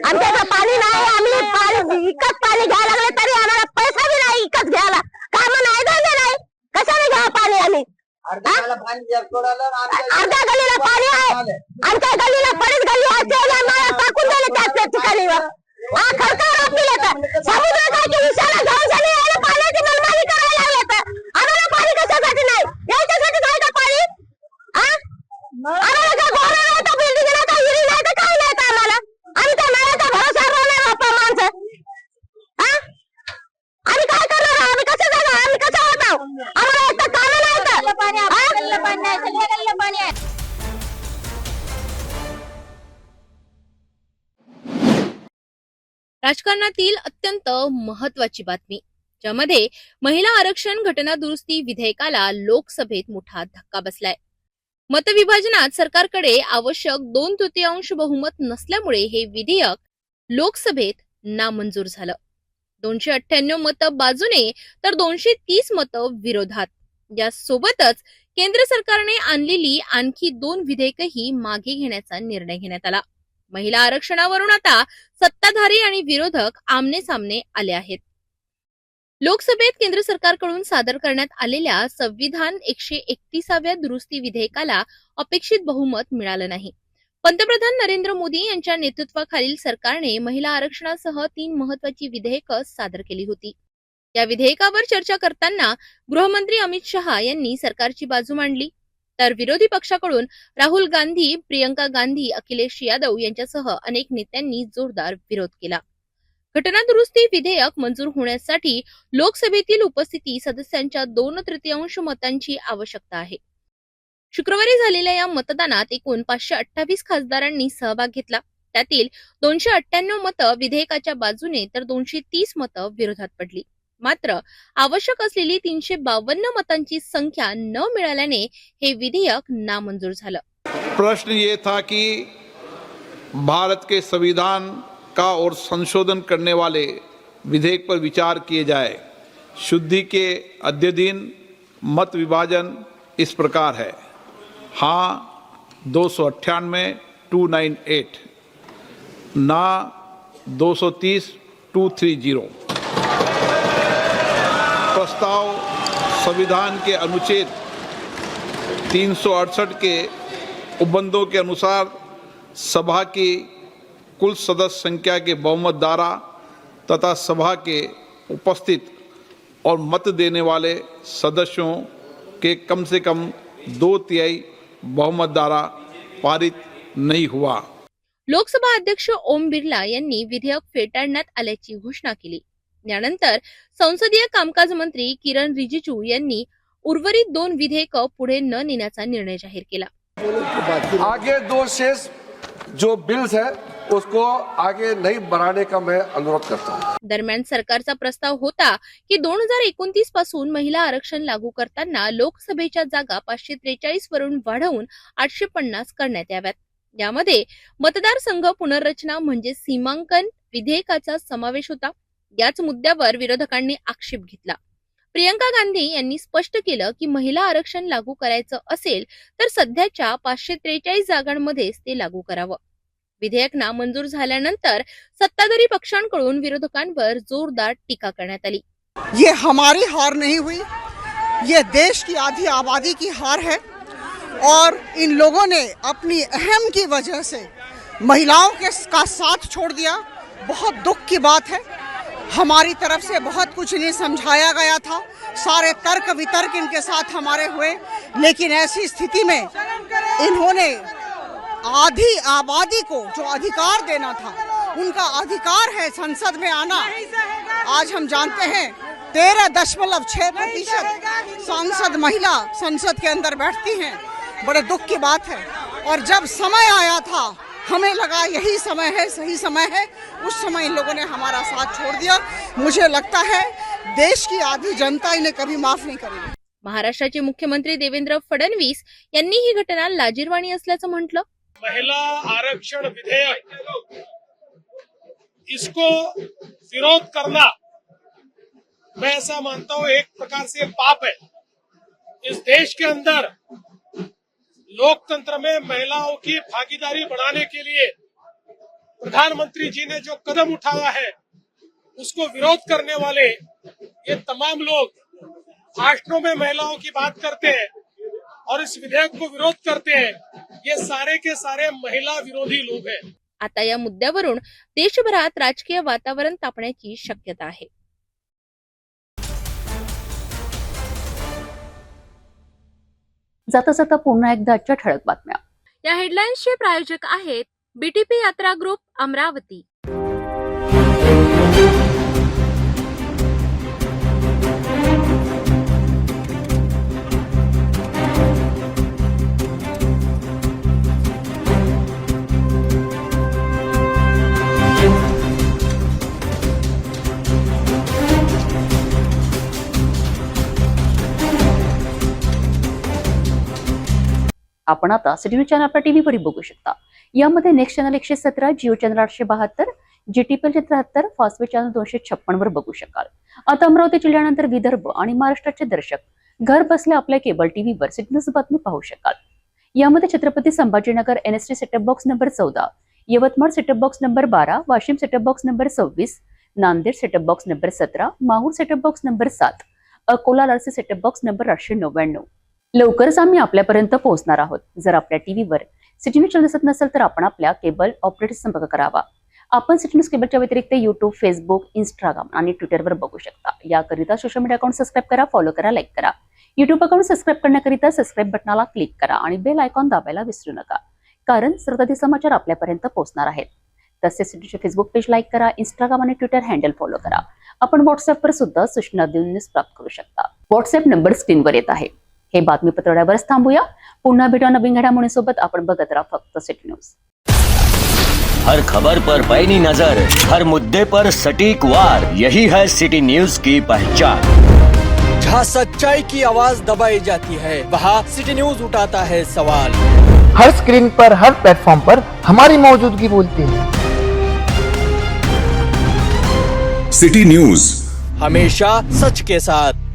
आमच्याकडे पाणी नाही. आम्ही पाणी विकत पाणी घ्यायला लागले तरी आम्हाला पैसा बी नाही विकत घ्यायला. काम नाही धंदे नाही. कशाने घ्या पाणी आम्ही? अर्ध्या गल्लीला पाणी आहे. आमच्या गल्लीला बरीच गल्ली आहे टाकून दिले त्याच ठिकाणी. समुद्राच्या विषयाला घेऊन झाली पाण्याची मनमानी करायला लागले. आम्हाला पाणी कशासाठी नाही? याच्यासाठी नाही का पाणी? आम्हाला का गोरा नाही तर बिल्डिंग नाही तर हिरी नाही तर काही नाही तर आम्हाला. आम्ही त्या नळाचा भरोसा नाही बाप्पा माणसं. आम्ही काय करणार? आम्ही कसं जाणार? आम्ही कसं होत आहोत? आम्हाला एक तर कामं नाही तर राजकारणातील अत्यंत महत्वाची बातमी, ज्यामध्ये महिला आरक्षण घटना दुरुस्ती विधेयकाला लोकसभेत मोठा धक्का बसलाय. मतविभाजनात सरकारकडे आवश्यक 2/3 बहुमत नसल्यामुळे हे विधेयक लोकसभेत नामंजूर झालं. 298 मतं बाजूने तर 230 मतं विरोधात. यासोबतच केंद्र सरकारने आणलेली आणखी 2 विधेयकही मागे घेण्याचा निर्णय घेण्यात आला. महिला आरक्षणावरून आता सत्ताधारी आणि विरोधक आमने सामने आले आहेत. लोकसभेत केंद्र सरकारकडून सादर करण्यात आलेल्या संविधान 131व्या दुरुस्ती विधेयकाला अपेक्षित बहुमत मिळालं नाही. पंतप्रधान नरेंद्र मोदी यांच्या नेतृत्वाखालील सरकारने महिला आरक्षणासह 3 महत्वाची विधेयकं सादर केली होती. या विधेयकावर चर्चा करताना गृहमंत्री अमित शहा यांनी सरकारची बाजू मांडली, तर विरोधी पक्षाकडून राहुल गांधी, प्रियंका गांधी, अखिलेश यादव यांच्यासह अनेक नेत्यांनी जोरदार विरोध केला. घटना दुरुस्ती विधेयक मंजूर होण्यासाठी लोकसभेतील उपस्थिती सदस्यांच्या 2/3 मतांची आवश्यकता आहे. शुक्रवारी झालेल्या या मतदानात एकूण 528 खासदारांनी सहभाग घेतला. त्यातील 298 मतं विधेयकाच्या बाजूने तर 230 मतं विरोधात पडली. मात्र आवश्यक असलेली 352 मतांची संख्या न मिळाल्याने हे विधेयक नामंजूर झालं. प्रश्न ये था कि भारत के संविधान का और संशोधन करने वाले विधेयक पर विचार किए जाए. शुद्धि के अद्य दिन मत विभाजन इस प्रकार है. हाँ 298 298, ना 230 230. प्रस्ताव संविधान के अनुच्छेद 368 के उपबंधों के अनुसार सभा की कुल सदस्य संख्या के बहुमत द्वारा तथा सभा के उपस्थित और मत देने वाले सदस्यों के कम से कम 2/3 बहुमत द्वारा पारित नहीं हुआ. लोकसभा अध्यक्ष ओम बिर्ला यांनी विधेयक फेटाळण्यात आल्याची घोषणा केली. यानंतर संसदीय कामकाज मंत्री किरण रिजिजू यांनी उर्वरित 2 विधेयक पुढे न नेण्याचा निर्णय जाहीर केला. आगे 2 शेष जो बिल्स है उसको आगे नहीं बढ़ाने का मैं अनुरोध करता हूं. दरम्यान सरकारचा प्रस्ताव होता की 2029 पासून महिला आरक्षण लागू करताना लोकसभेच्या जागा 543 वरून वाढवून 850 करण्यात याव्यात. यामध्ये मतदारसंघ पुनर्रचना म्हणजे सीमांकन विधेयकाचा समावेश होता. याच मुद्द्यावर विरोधकांनी आक्षेप घेतला. प्रियंका गांधी यांनी स्पष्ट केलं की महिला आरक्षण लागू करायचं असेल तर सध्याच्या 543 जागांमध्येच ते लागू करावं. विधेयक नामंजूर झाल्यानंतर सत्ताधारी पक्षांकडून विरोधकांवर जोरदार टीका करण्यात आली. ये हमारी हार नहीं हुई, ये देश की आधी आबादी की हार है और इन लोगों ने अपनी अहम की वजह से महिलाओं का साथ छोड़ दिया. बहुत दुख की बात है. हमारी तरफ से बहुत कुछ इन्हें समझाया गया था, सारे तर्क वितर्क इनके साथ हमारे हुए, लेकिन ऐसी स्थिति में इन्होंने आधी आबादी को जो अधिकार देना था, उनका अधिकार है संसद में आना. आज हम जानते हैं 13.6% सांसद महिला संसद के अंदर बैठती हैं. बड़े दुख की बात है. और जब समय आया था हमें लगा यही समय है, सही समय है, उस समय इन लोगों ने हमारा साथ छोड़ दिया. मुझे लगता है देश की आधी जनता इन्हें कभी माफ नहीं करेगी। महाराष्ट्राचे मुख्यमंत्री देवेंद्र फडणवीस यांनी ही घटना लाजिरवाणी असल्याचं म्हटलं। महिला आरक्षण विधेयक, इसको विरोध करना मैं ऐसा मानता हूं एक प्रकार से पाप है। इस देश के अंदर लोकतंत्र में महिलाओं की भागीदारी बढ़ाने के लिए प्रधानमंत्री जी ने जो कदम उठाया है उसको विरोध करने वाले ये तमाम लोग भाषणों में महिलाओं की बात करते हैं और इस विधेयक को विरोध करते हैं, ये सारे के सारे महिला विरोधी लोग हैं। आता या मुद्द्यावरून देशभरात राजकीय वातावरण तापण्याची शक्यता आहे। जाता जाता पुन्हा एकदा आजच्या ठळक बातम्या। या हेडलाईन्सचे प्रायोजक आहेत बीटीपी यात्रा ग्रुप अमरावती। आपण आता सिटी न्यूज चॅनल आपल्या टीव्हीवरही बघू शकता। यामध्ये next channel 117, Jio channel 872, GTPL 73, Fastway channel 256 वर बघू शकाल। आता अमरावती जिल्ह्यानंतर विदर्भ आणि महाराष्ट्राचे दर्शक घर बसल्या आपल्या केबल टीव्हीवर सिटी न्यूज बातमी पाहू शकाल। यामध्ये Chhatrapati Sambhajinagar NST setup box number 14, Yavatmal setup box number 12, Washim setup box number 26, Nanded setup box number 17, Mahur setup box number 7, Akola लालसे सेटअप बॉक्स नंबर 899। लवकरच आम्ही आपल्यापर्यंत पोहोचणार आहोत। जर आपल्या टीव्हीवर सिटी न्यूज चॅनल दिसत नसेल तर आपण आपल्या केबल ऑपरेटर संपर्क करावा। आपण सिटी न्यूज केबलच्या व्यतिरिक्त युट्यूब, फेसबुक, इंस्टाग्राम आणि ट्विटरवर बघू शकता। याकरिता सोशल मीडिया अकाउंट सबस्क्राईब करा, फॉलो करा, लाईक करा। युट्यूब अकाउंट सबस्क्राईब करण्याकरिता सबस्क्राईब बटनाला क्लिक करा आणि बेल आयकॉन दाबायला विसरू नका, कारण सर्वाधिक समाचार आपल्यापर्यंत पोहोचणार आहेत। तसेच सिटीचे फेसबुक पेज लाईक करा, इंस्टाग्राम आणि ट्विटर हँडल फॉलो करा। आपण व्हॉट्सअपवर सुद्धा सूचना देऊन न्यूज प्राप्त करू शकता। व्हॉट्सअप नंबर स्क्रीनवर येत आहे। हे बातमीपत्र एवढ्यावरच थांबूया। पुन्हा भेटू नवीन घडामोडींसोबत। आपण बघत राहा फक्त सिटी न्यूज। हर खबर पर पैनी नजर, हर मुद्दे पर सटीक वार, यही है सिटी न्यूज की पहचान। जहाँ सच्चाई की आवाज दबाई जाती है वहाँ सिटी न्यूज उठाता है सवाल। हर स्क्रीन पर, हर प्लेटफॉर्म पर हमारी मौजूदगी बोलती है। सिटी न्यूज हमेशा सच के साथ।